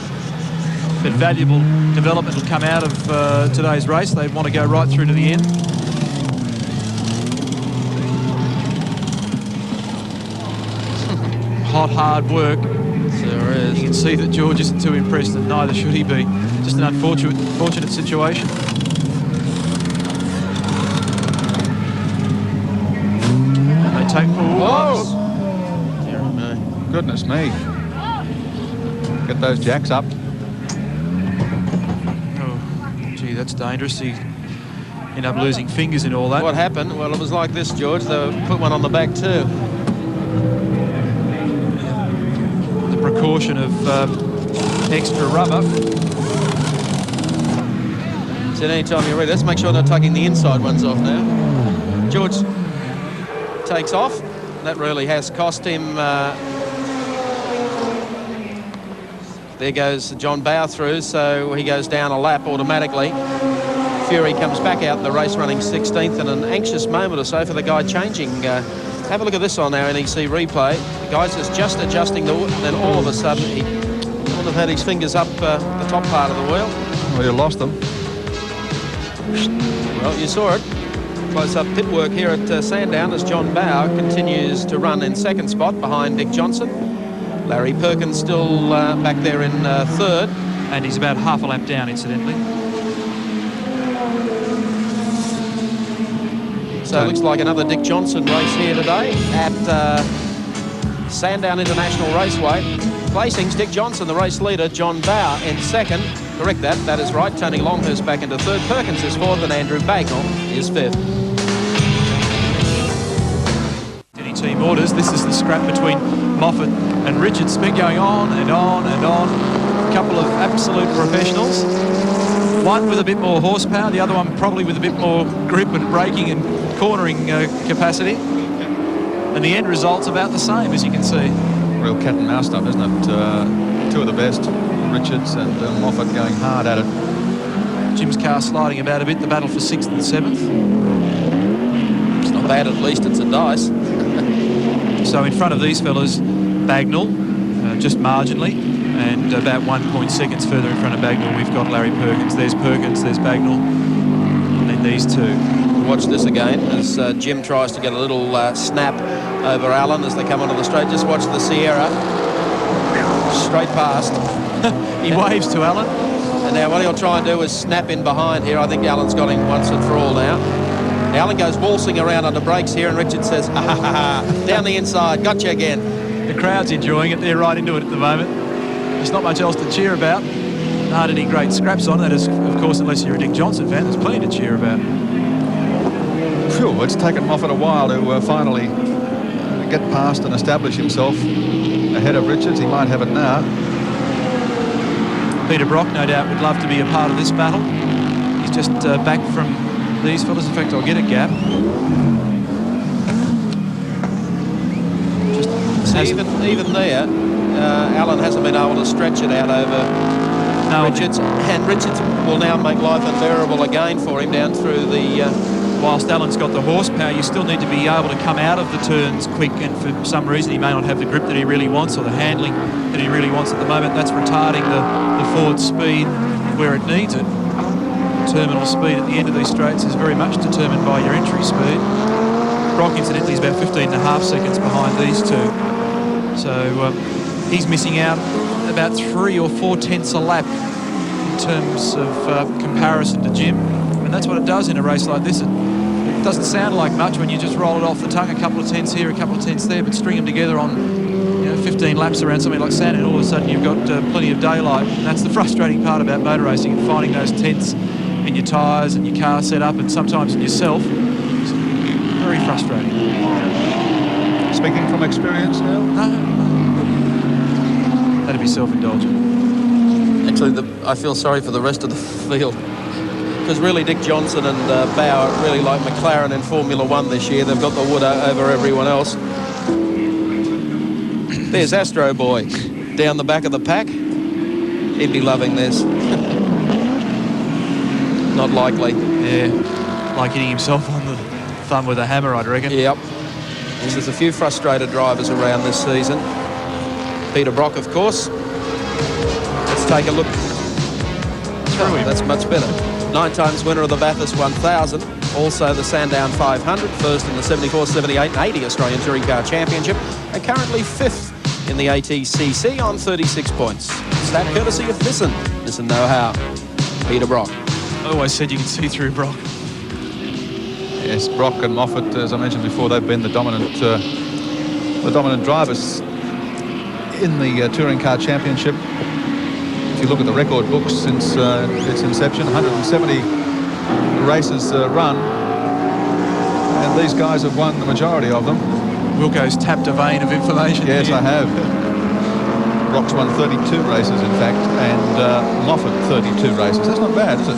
But valuable development will come out of today's race. They want to go right through to the end. Hot, hard work. There is. You can see that George isn't too impressed, and neither should he be. Just an unfortunate situation. They take... Whoa! Goodness me. Get those jacks up. Oh, gee, that's dangerous. He ended up losing fingers in all that. What happened? Well, it was like this, George. They put one on the back too. The precaution of extra rubber. So anytime you're ready, let's make sure they're taking the inside ones off now. George takes off. That really has cost him. There goes John Bauer through, so he goes down a lap automatically. Fury comes back out in the race running 16th, and an anxious moment or so for the guy changing. Have a look at this on our NEC replay. The guy's just adjusting the, then all of a sudden he would have had his fingers up the top part of the wheel. Well, you lost them. Well, you saw it. Close-up pit work here at Sandown as John Bauer continues to run in 2nd spot behind Dick Johnson. Larry Perkins still back there in 3rd. And he's about half a lap down, incidentally. So it looks like another Dick Johnson race here today at Sandown International Raceway. Placings, Dick Johnson, the race leader, John Bauer in 2nd. correct that. That is right. Tony Longhurst back into third. Perkins is fourth, and Andrew Bagnall is fifth. Any team orders. This is the scrap between Moffat and Richards. It's been going on and on and on. A couple of absolute professionals. One with a bit more horsepower, the other one probably with a bit more grip and braking and cornering capacity. And the end result's about the same, as you can see. Real cat and mouse stuff, isn't it? Two of the best, Richards and Moffat going hard at it. Jim's car sliding about a bit, the battle for 6th and 7th. It's not bad, at least it's a dice. So in front of these fellas, Bagnall, just marginally, and about 1 seconds further in front of Bagnall, we've got Larry Perkins. There's Perkins, there's Bagnall, and then these two. Watch this again as Jim tries to get a little snap over Allen as they come onto the straight. Just watch the Sierra. Straight past. He waves to Allen. And now what he'll try and do is snap in behind here. I think Allen's got him once and for all now. Allen goes waltzing around under brakes here, and Richard says, ha ha ha, down the inside, gotcha again. The crowd's enjoying it. They're right into it at the moment. There's not much else to cheer about. There aren't any great scraps on. That is, of course, unless you're a Dick Johnson fan, there's plenty to cheer about. Phew, it's taken Moffat a while to finally get past and establish himself ahead of Richards. He might have it now. Peter Brock, no doubt, would love to be a part of this battle. He's just back from these fellas. In fact, I'll get a gap. Even there, Allen hasn't been able to stretch it out over Richards, and Richards will now make life unbearable again for him down through the... Whilst Allen's got the horsepower, you still need to be able to come out of the turns quick, and for some reason he may not have the grip that he really wants or the handling that he really wants at the moment. That's retarding the forward speed where it needs it. Terminal speed at the end of these straights is very much determined by your entry speed. Brock, incidentally, is about 15.5 seconds behind these two. So he's missing out about 3 or 4 tenths a lap in terms of comparison to Jim. And that's what it does in a race like this. It doesn't sound like much when you just roll it off the tongue, a couple of tenths here, a couple of tenths there, but string them together on 15 laps around something like Sandown, all of a sudden you've got plenty of daylight. And that's the frustrating part about motor racing, and finding those tenths in your tyres and your car setup, and sometimes in yourself. It's very frustrating. Speaking from experience now? No. That'd be self-indulgent. Actually, I feel sorry for the rest of the field. Because really Dick Johnson and Bauer really like McLaren in Formula 1 this year. They've got the wood over everyone else. There's Astro Boy down the back of the pack. He'd be loving this. Not likely. Yeah, like hitting himself on the thumb with a hammer, I'd reckon. Yep. There's a few frustrated drivers around this season. Peter Brock, of course. Let's take a look. Oh, that's much better. 9 times winner of the Bathurst 1000, also the Sandown 500, first in the 74, 78 and 80 Australian Touring Car Championship, and currently 5th in the ATCC on 36 points. It's that courtesy of Nissan. Nissan know how. Peter Brock. I always said you could see through Brock. Yes, Brock and Moffat, as I mentioned before, they've been the dominant drivers in the Touring Car Championship. If you look at the record books since its inception, 170 races run, and these guys have won the majority of them. Wilco's tapped a vein of information. Yes, here. I have. Brock's won 32 races, in fact, and Moffat 32 races. That's not bad, is it?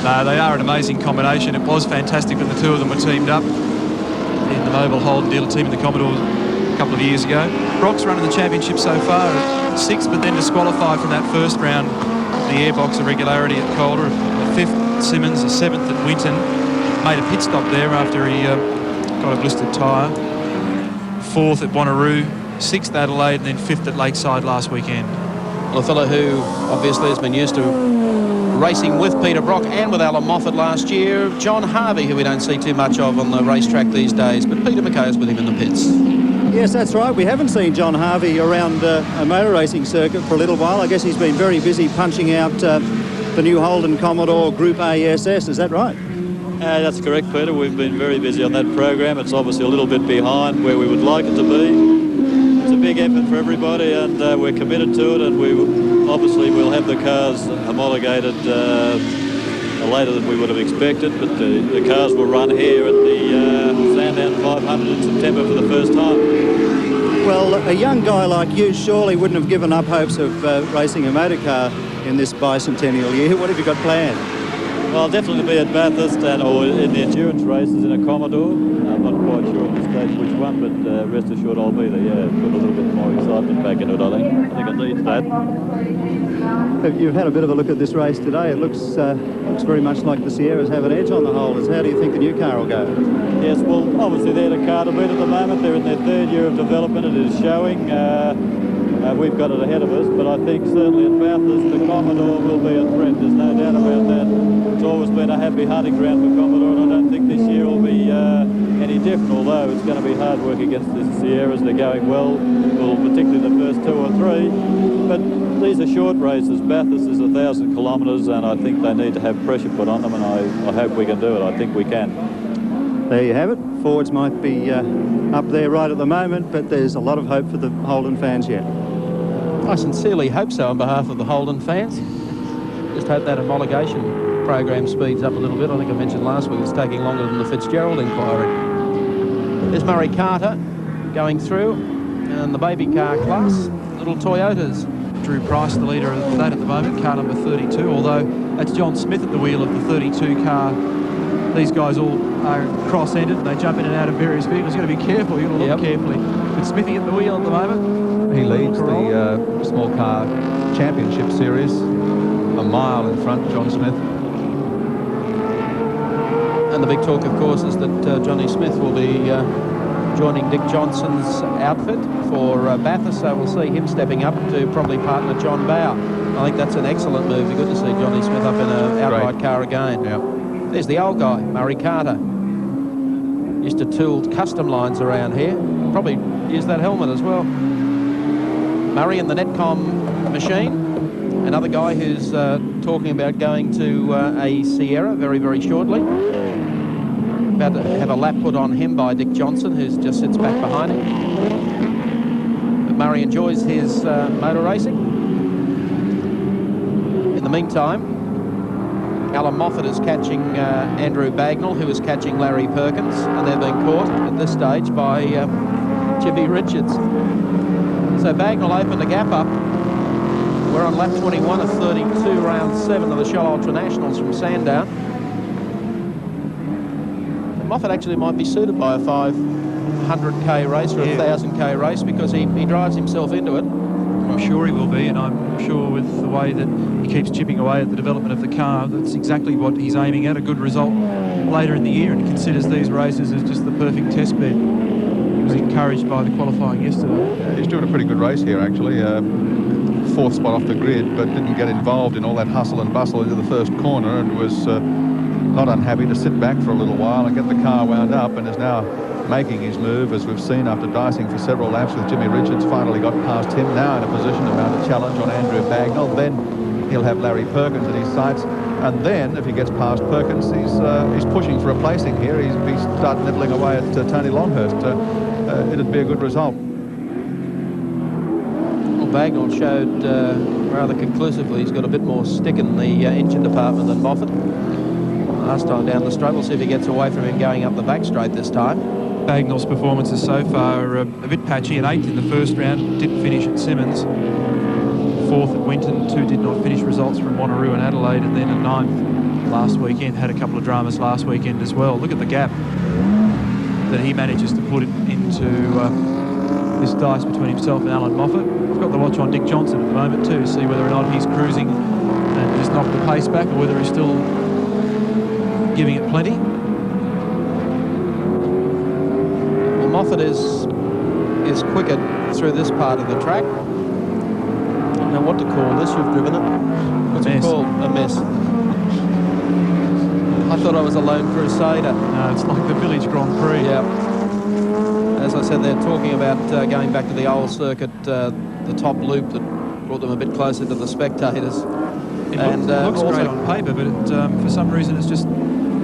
No, they are an amazing combination. It was fantastic when the two of them were teamed up in the MOBIL Holden dealer team in the Commodore a couple of years ago. Brock's running the championship so far at 6th, but then disqualified from that first round, the airbox irregularity at Calder. A 5th at Simmons, a 7th at Winton. Made a pit stop there after he got a blistered tyre. 4th at Bonnaroo, 6th Adelaide, and then 5th at Lakeside last weekend. Well, a fellow who obviously has been used to racing with Peter Brock and with Alan Moffat last year, John Harvey, who we don't see too much of on the racetrack these days, but Peter McKay's with him in the pits. Yes, that's right. We haven't seen John Harvey around a motor racing circuit for a little while. I guess he's been very busy punching out the new Holden Commodore Group ASS. Is that right? That's correct, Peter. We've been very busy on that program. It's obviously a little bit behind where we would like it to be. It's a big effort for everybody, and we're committed to it, and we obviously we'll have the cars homologated later than we would have expected, but the cars will run here at the Sandown 500 in September for the first time. Well, a young guy like you surely wouldn't have given up hopes of racing a motor car in this bicentennial year. What have you got planned? Well, I'll definitely be at Bathurst or in the endurance races in a Commodore. I'm not quite sure at this stage which one, but rest assured I'll be there. Yeah, put a little bit more excitement back into it, I think. I think I need that. You've had a bit of a look at this race today. It looks very much like the Sierras have an edge on the holders. How do you think the new car will go? Yes, well, obviously they're the car to beat at the moment. They're in their third year of development. It is showing. We've got it ahead of us, but I think certainly at Bathurst the Commodore will be a threat. There's no doubt about that. It's always been a happy hunting ground for Commodore, and I don't think this year will be any different, although it's going to be hard work against the Sierras. They're going well, particularly the first 2 or 3. But these are short races. Bathurst is 1,000 kilometres, and I think they need to have pressure put on them, and I hope we can do it. I think we can. There you have it. Fords might be up there right at the moment, but there's a lot of hope for the Holden fans yet. I sincerely hope so on behalf of the Holden fans. Just hope that homologation program speeds up a little bit. I think I mentioned last week it's taking longer than the Fitzgerald inquiry. There's Murray Carter going through, and the baby car class, little Toyotas. Drew Price, the leader of that at the moment, car number 32, although that's John Smith at the wheel of the 32 car. These guys all are cross-ended and they jump in and out of various vehicles. You've got to be careful, you've got to look carefully. But Smithy at the wheel at the moment. He leads the small car championship series, a mile in front, John Smith. And the big talk, of course, is that Johnny Smith will be joining Dick Johnson's outfit for Bathurst, so we'll see him stepping up to probably partner John Bowe. I think that's an excellent move. Be good to see Johnny Smith up in an outright car again. Yeah. There's the old guy, Murray Carter. Used to tool custom lines around here. Probably used that helmet as well. Murray in the NETCOMM machine. Another guy who's talking about going to a Sierra very, very shortly. About to have a lap put on him by Dick Johnson, who just sits back behind him. But Murray enjoys his motor racing. In the meantime, Alan Moffat is catching Andrew Bagnall, who is catching Larry Perkins, and they're being caught at this stage by Jimmy Richards. So Bagnall opened a gap up. We're on lap 21 of 32, round 7 of the Shell Ultra Nationals from Sandown. And Moffat actually might be suited by a 500k race or a 1000k race because he drives himself into it. I'm sure he will be, and I'm sure with the way that he keeps chipping away at the development of the car, that's exactly what he's aiming at, a good result later in the year, and considers these races as just the perfect test bed. He was encouraged by the qualifying yesterday. He's doing a pretty good race here, actually. 4th spot off the grid, but didn't get involved in all that hustle and bustle into the first corner, and was not unhappy to sit back for a little while and get the car wound up, and is now making his move, as we've seen after dicing for several laps with Jimmy Richards. Finally got past him, now in a position to mount a challenge on Andrew Bagnall. Then he'll have Larry Perkins in his sights, and then if he gets past Perkins, he's pushing for a placing here. He's starting nibbling away at Tony Longhurst. It'd be a good result. Well, Bagnall showed rather conclusively he's got a bit more stick in the engine department than Moffat. Last time down the straight, we'll see if he gets away from him going up the back straight this time. Bagnall's performances so far are a bit patchy. An 8th in the first round, didn't finish at Simmons. 4th at Winton, 2 did not finish results from Wanneroo and Adelaide, and then a 9th last weekend. Had a couple of dramas last weekend as well. Look at the gap that he manages to put into this dice between himself and Alan Moffat. I've got the watch on Dick Johnson at the moment too, to see whether or not he's cruising and just knocked the pace back, or whether he's still giving it plenty. Well, Moffat is quicker through this part of the track. I don't know what to call this. You've driven it. What's it called? A mess. I thought I was a lone crusader. No, it's like the Village Grand Prix. Yeah. As I said, they're talking about going back to the old circuit, the top loop that brought them a bit closer to the spectators. It looks great on paper, but for some reason it's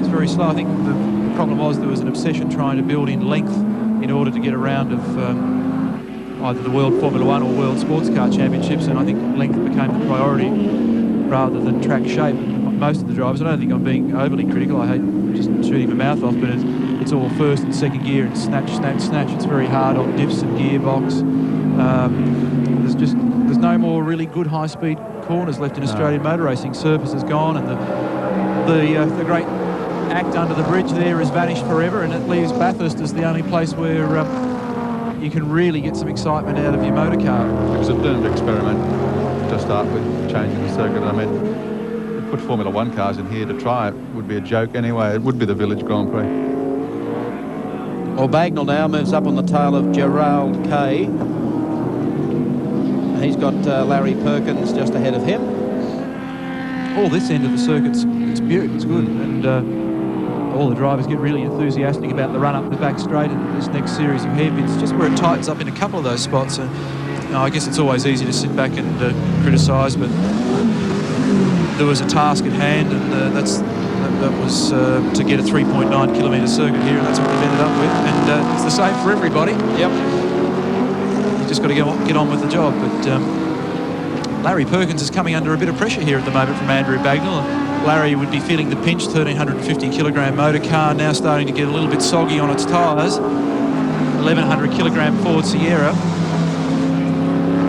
very slow. I think the problem was there was an obsession trying to build in length in order to get a round of either the World Formula One or World Sports Car Championships, and I think length became the priority rather than track shape. Most of the drivers, I don't think I'm being overly critical, I hate just shooting my mouth off, but it's all first and second gear and snatch, snatch, snatch. It's very hard on diffs and gearbox. There's no more really good high-speed corners left in Australian motor racing. Surface is gone, and the great act under the bridge there has vanished forever, and it leaves Bathurst as the only place where you can really get some excitement out of your motor car. It was a doomed experiment to start with, changing the circuit. I mean, to put Formula One cars in here to try it would be a joke anyway. It would be the Village Grand Prix. Well, Bagnall now moves up on the tail of Gerald Kay. He's got Larry Perkins just ahead of him. All this end of the circuit's it's beautiful, it's good, and all the drivers get really enthusiastic about the run up the back straight and this next series of hairpins, just where it tightens up in a couple of those spots. And I guess it's always easy to sit back and criticise, but there was a task at hand, and that was to get a 3.9 kilometre circuit here, and that's what they've ended up with. And it's the same for everybody. Yep. You just got to get on with the job. But Larry Perkins is coming under a bit of pressure here at the moment from Andrew Bagnall. Larry would be feeling the pinch. 1,350 kilogram motor car now starting to get a little bit soggy on its tyres. 1,100 kilogram Ford Sierra.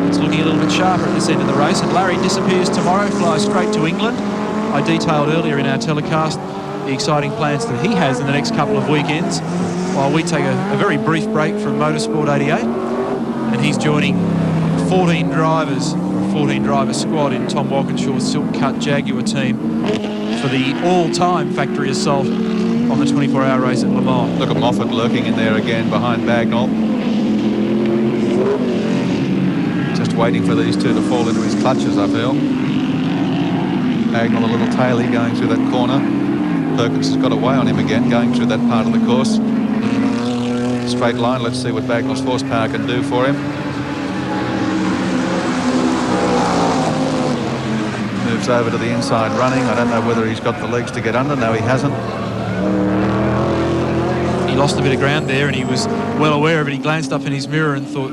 It's looking a little bit sharper at this end of the race, and Larry disappears tomorrow, flies straight to England. I detailed earlier in our telecast the exciting plans that he has in the next couple of weekends, while we take a very brief break from Motorsport 88, and he's joining 14 drivers, or a 14-driver squad in Tom Walkinshaw's Silk Cut Jaguar team for the all-time factory assault on the 24-hour race at Le Mans. Look at Moffat lurking in there again behind Bagnall. Just waiting for these two to fall into his clutches, I feel. Bagnall a little taily going through that corner. Perkins has got away on him again, going through that part of the course. Straight line, let's see what Bagnall's horsepower can do for him. Moves over to the inside running. I don't know whether he's got the legs to get under. No, he hasn't. He lost a bit of ground there, and he was well aware of it. He glanced up in his mirror and thought,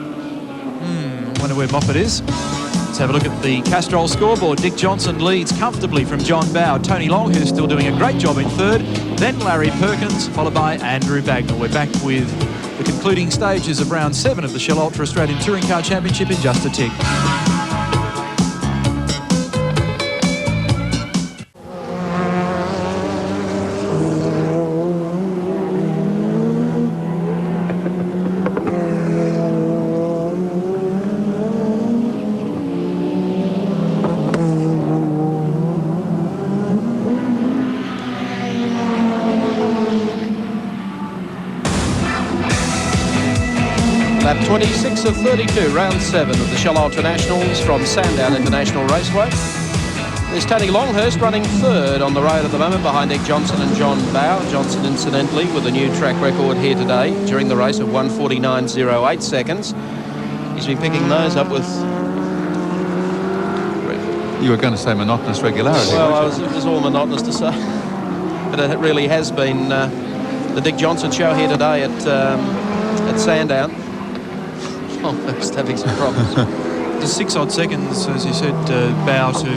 wonder where Moffat is. Let's have a look at the Castrol scoreboard. Dick Johnson leads comfortably from John Bowe. Tony Longhurst still doing a great job in third. Then Larry Perkins, followed by Andrew Bagnall. We're back with the concluding stages of round 7 of the Shell Ultra Australian Touring Car Championship in just a tick. Lap 26 of 32, round 7 of the Shell Ultra Nationals from Sandown International Raceway. There's Tony Longhurst running third on the road at the moment behind Dick Johnson and John Bowe. Johnson, incidentally, with a new track record here today during the race of 1:49.08 seconds. He's been picking those up with... You were going to say monotonous regularity. Well, it was all monotonous to say. But it really has been the Dick Johnson show here today at Sandown. Longhurst having some problems. Just 6 odd seconds, as you said, Bowe to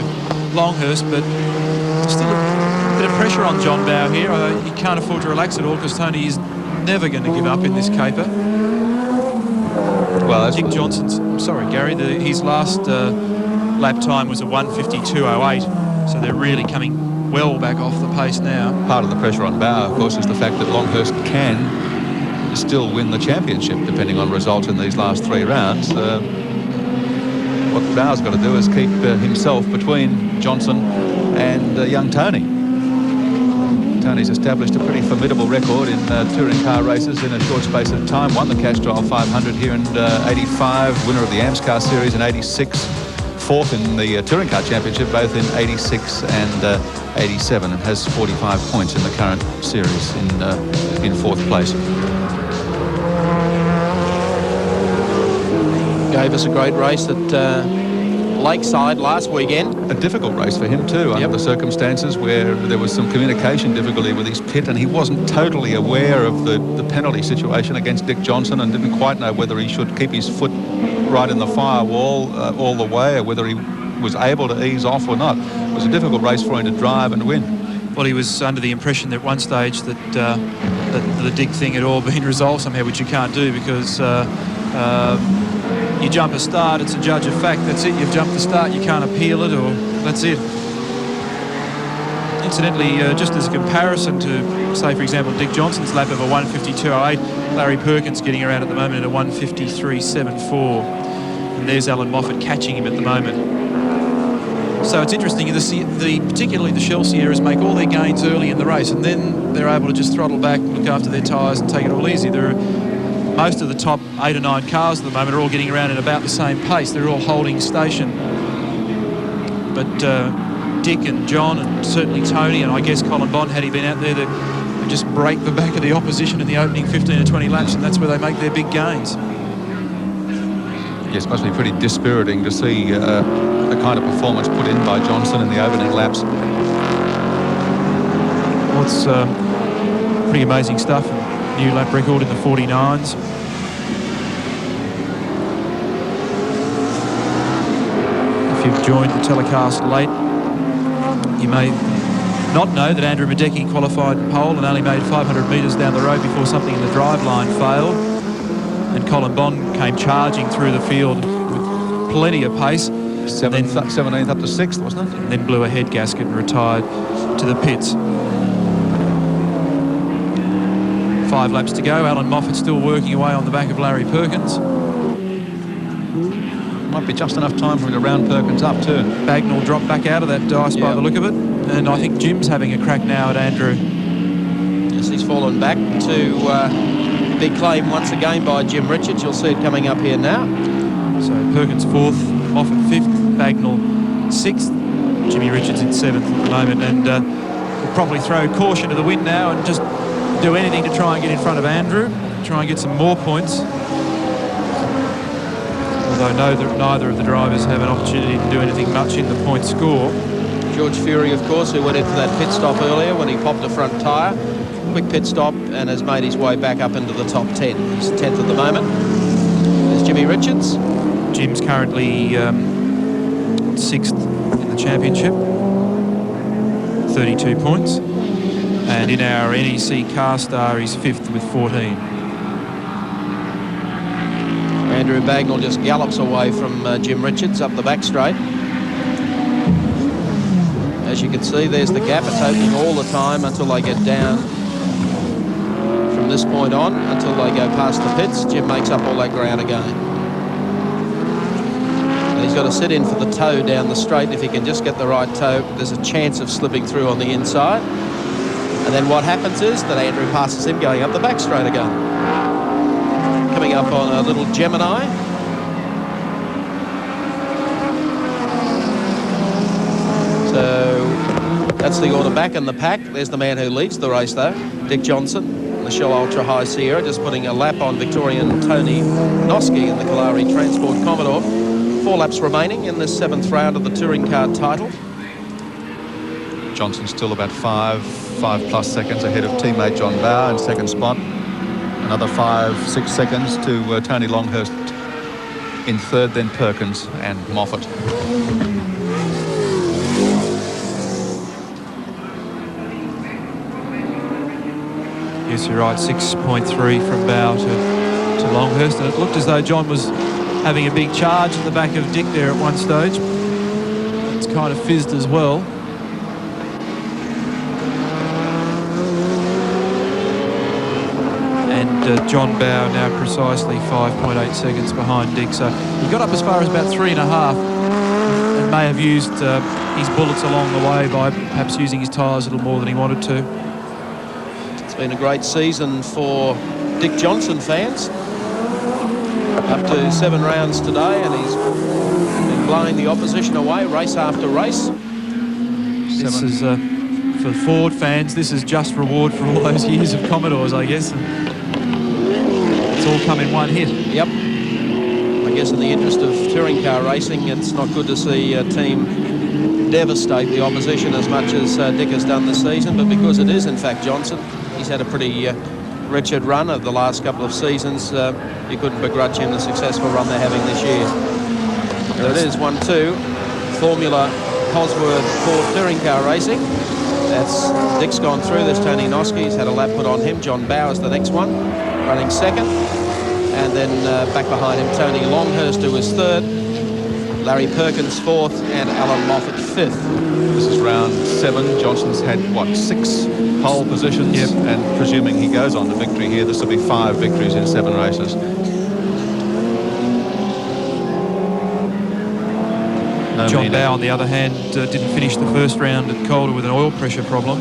Longhurst, but still a bit of pressure on John Bowe here. He can't afford to relax at all because Tony is never going to give up in this caper. Well, Dick Johnson's, sorry Gary, his last lap time was a 1:52.08, so they're really coming well back off the pace now. Part of the pressure on Bowe, of course, is the fact that Longhurst can still win the championship depending on results in these last 3 rounds. What Bowe's got to do is keep himself between Johnson and young Tony. Tony's established a pretty formidable record in touring car races in a short space of time. Won the Castrol 500 here in 85, winner of the AMSCAR Series in 86, fourth in the Touring Car Championship both in 86 and 87, and has 45 points in the current series in 4th place. Gave us a great race at Lakeside last weekend. A difficult race for him too, under the circumstances where there was some communication difficulty with his pit, and he wasn't totally aware of the penalty situation against Dick Johnson and didn't quite know whether he should keep his foot right in the firewall all the way, or whether he was able to ease off or not. It was a difficult race for him to drive and win. Well, he was under the impression that at one stage that the Dick thing had all been resolved somehow, which you can't do, because you jump a start, it's a judge of fact, that's it, you've jumped the start, you can't appeal it, or that's it. Incidentally, just as a comparison to, say, for example, Dick Johnson's lap of a 152.08, Larry Perkins getting around at the moment at a 153.74, and there's Alan Moffat catching him at the moment. So it's interesting, particularly the Shell Sierras make all their gains early in the race, and then they're able to just throttle back, look after their tyres and take it all easy. Most of the top 8 or 9 cars at the moment are all getting around at about the same pace. They're all holding station. But Dick and John and certainly Tony and I guess Colin Bond, had he been out there, they just break the back of the opposition in the opening 15 or 20 laps, and that's where they make their big gains. Yes, must be pretty dispiriting to see the kind of performance put in by Johnson in the opening laps. Well, it's pretty amazing stuff. New lap record in the 49s. If you've joined the telecast late, you may not know that Andrew Miedecke qualified pole and only made 500 metres down the road before something in the drive line failed. And Colin Bond came charging through the field with plenty of pace. 17th up to 6th, wasn't it? And then blew a head gasket and retired to the pits. 5 laps to go. Alan Moffat still working away on the back of Larry Perkins. Might be just enough time for him to round Perkins up too. Bagnall dropped back out of that dice by the look of it. And I think Jim's having a crack now at Andrew. Yes, he's fallen back to big claim once again by Jim Richards. You'll see it coming up here now. So Perkins 4th, Moffat 5th, Bagnall 6th, Jimmy Richards in 7th at the moment. And we'll probably throw caution to the wind now and just do anything to try and get in front of Andrew, try and get some more points. Although neither of the drivers have an opportunity to do anything much in the point score. George Fury, of course, who went in for that pit stop earlier when he popped a front tyre. Quick pit stop and has made his way back up into the top 10. He's 10th at the moment. There's Jimmy Richards. Jim's currently 6th in the championship, 32 points. And in our NEC car star, he's 5th with 14. Andrew Bagnall just gallops away from Jim Richards up the back straight. As you can see, there's the gap. It's opening all the time until they get down from this point on, until they go past the pits. Jim makes up all that ground again. And he's got to sit in for the toe down the straight. If he can just get the right toe, there's a chance of slipping through on the inside. And then what happens is that Andrew passes him going up the back straight again. Coming up on a little Gemini. So that's the order back in the pack. There's the man who leads the race though, Dick Johnson, the Shell Ultra High Sierra, just putting a lap on Victorian Tony Noski in the Kalari Transport Commodore. 4 laps remaining in this 7th round of the touring car title. Johnson's still about 5+ seconds ahead of teammate John Bauer in 2nd spot. Another 5-6 seconds to Tony Longhurst in 3rd, then Perkins and Moffat. Yes, you're right, 6.3 from Bauer to Longhurst. And it looked as though John was having a big charge at the back of Dick there at one stage. It's kind of fizzed as well. John Bauer now precisely 5.8 seconds behind Dick. So he got up as far as about 3.5 and may have used his bullets along the way by perhaps using his tyres a little more than he wanted to. It's been a great season for Dick Johnson fans. Up to 7 rounds today, and he's been blowing the opposition away race after race. This is, for Ford fans, this is just reward for all those years of Commodores, I guess. And it's all come in one hit. Yep. I guess in the interest of touring car racing, it's not good to see a team devastate the opposition as much as Dick has done this season, but because it is in fact Johnson, he's had a pretty wretched run of the last couple of seasons. You couldn't begrudge him the successful run they're having this year. There it is, 1-2. Formula Cosworth Ford touring car racing. That's Dick's gone through. There's Tony Noske. He's had a lap put on him. John Bowers the next one, running second. And then back behind him, Tony Longhurst, who was third. Larry Perkins fourth, and Alan Moffat fifth. This is round 7. Johnson's had, what, 6 pole positions? Yep. And presuming he goes on to victory here, this will be 5 victories in 7 races. John Bow, on the other hand, didn't finish the first round at Calder with an oil pressure problem.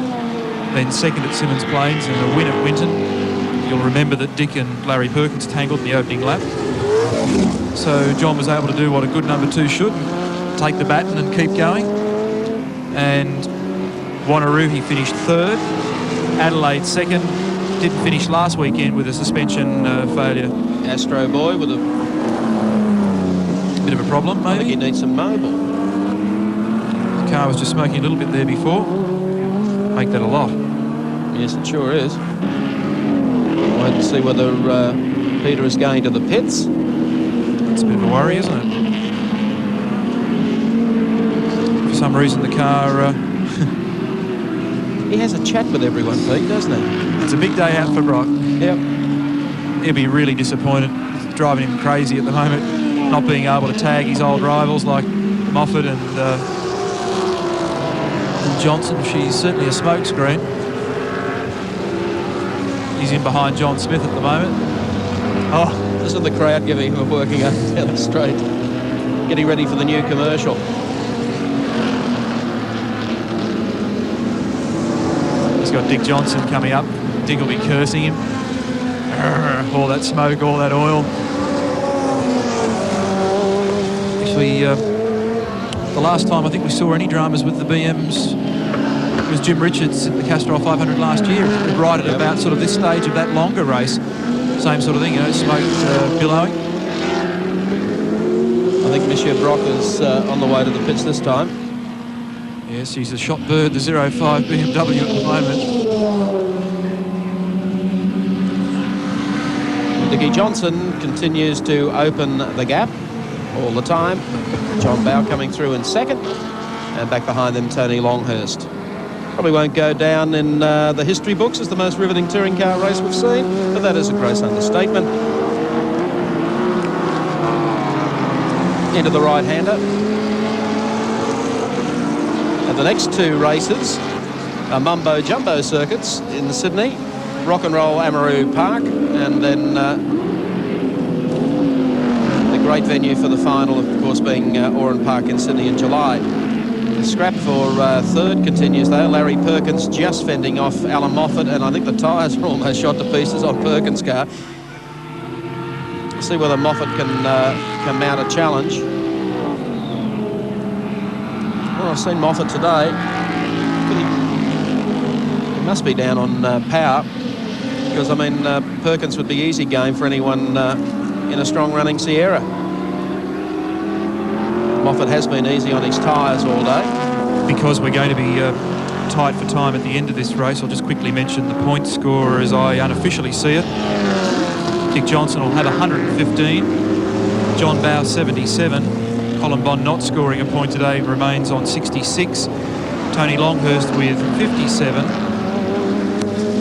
Then second at Simmons Plains and a win at Winton. You'll remember that Dick and Larry Perkins tangled in the opening lap. So John was able to do what a good number 2 should, take the baton and keep going. And Wanneroo, he finished third. Adelaide second. Didn't finish last weekend with a suspension failure. Astro Boy with a Bit of a problem, I think he maybe. needs some mobile. The car was just smoking a little bit there before. Make that a lot. Yes, it sure is. We'll have to see whether Peter is going to the pits. It's a bit of a worry, isn't it? For some reason, the car... He has a chat with everyone, Pete, doesn't he? it's a big day out for Brock. Yep. He'll be really disappointed. It's driving him crazy at the moment, not being able to tag his old rivals like Moffat and Johnson. She's certainly a smokescreen. He's in behind John Smith at the moment. Oh, this is the crowd giving him a working up down the straight, getting ready for the new commercial. He's got Dick Johnson coming up. Dick will be cursing him. All that smoke, all that oil. Actually, the last time I think we saw any dramas with the BMs was Jim Richards at the Castrol 500 last year, right at about sort of this stage of that longer race. Same sort of thing, you know, smoke billowing. I think Monsieur Brock is on the way to the pits this time. Yes, he's a shot bird, the 05 BMW at the moment. Dickie Johnson continues to open the gap all the time. John Bow coming through in second, and back behind them Tony Longhurst. Probably won't go down in the history books as the most riveting touring car race we've seen, but that is a gross understatement. Into the right-hander. And the next 2 races are Mumbo Jumbo circuits in Sydney, Rock and Roll Amaroo Park, and then the great venue for the final, of course, being Oran Park in Sydney in July. The scrap for third continues though. Larry Perkins just fending off Alan Moffat, and I think the tyres are almost shot to pieces on Perkins' car. See whether Moffat can mount a challenge. Well, I've seen Moffat today. He must be down on power, because I mean Perkins would be easy game for anyone in a strong running Sierra. Moffat has been easy on his tyres all day. Because we're going to be tight for time at the end of this race, I'll just quickly mention the point score as I unofficially see it. Dick Johnson will have 115, John Bow 77, Colin Bond not scoring a point today remains on 66, Tony Longhurst with 57,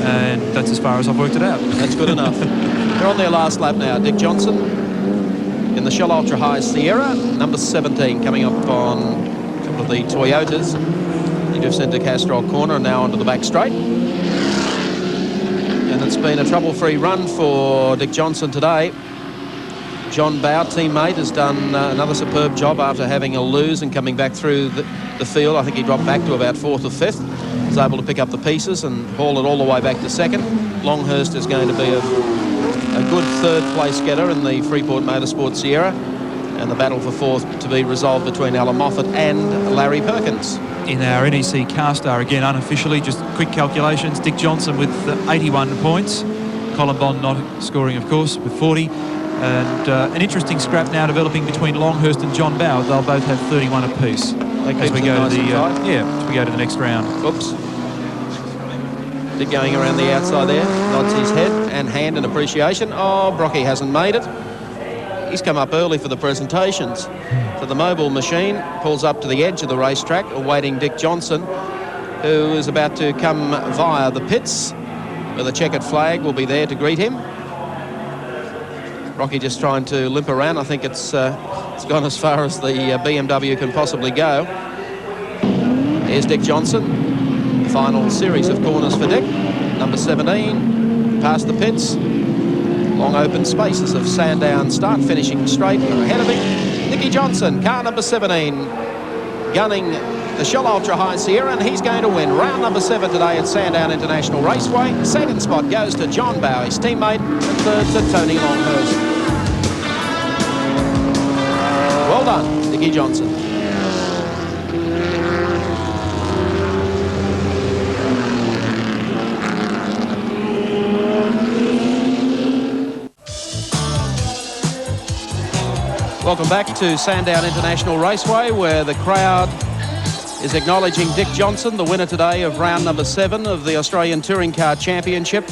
and that's as far as I've worked it out. That's good enough. They're on their last lap now. Dick Johnson in the Shell Ultra High Sierra, number 17, coming up on a couple of the Toyotas. He drifts into Castrol Corner and now onto the back straight. And it's been a trouble-free run for Dick Johnson today. John Bow, teammate, has done another superb job after having a lose and coming back through the field. I think he dropped back to about 4th or 5th. Was able to pick up the pieces and haul it all the way back to 2nd. Longhurst is going to be a good 3rd place getter in the Freeport Motorsport Sierra, and the battle for 4th to be resolved between Alan Moffat and Larry Perkins. In our NEC car star, again unofficially, just quick calculations, Dick Johnson with 81 points, Colin Bond not scoring of course with 40, And an interesting scrap now developing between Longhurst and John Bowe. They'll both have 31 apiece as we go to the as we go to the next round. Oops. Dick going around the outside there, nods his head and hand in appreciation. Oh, Brocky hasn't made it. He's come up early for the presentations. So the MOBIL machine pulls up to the edge of the racetrack, awaiting Dick Johnson, who is about to come via the pits, where the checkered flag will be there to greet him. Rocky just trying to limp around. I think it's gone as far as the BMW can possibly go. Here's Dick Johnson. Final series of corners for Dick. Number 17, past the pits. Long open spaces of Sandown start, finishing straight. Ahead of him, Nicky Johnson, car number 17, gunning the Shell Ultra High Sierra, and he's going to win round number 7 today at Sandown International Raceway. Second spot goes to John Bowe, his teammate, and third to Tony Longhurst. Well done, Nicky Johnson. Welcome back to Sandown International Raceway, where the crowd is acknowledging Dick Johnson, the winner today of round number 7 of the Australian Touring Car Championship.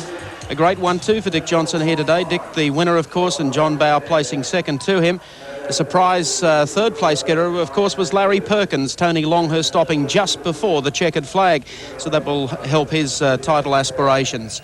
A great 1-2 for Dick Johnson here today. Dick, the winner, of course, and John Bowe placing second to him. The surprise third place getter, of course, was Larry Perkins. Tony Longhurst stopping just before the checkered flag, so that will help his title aspirations.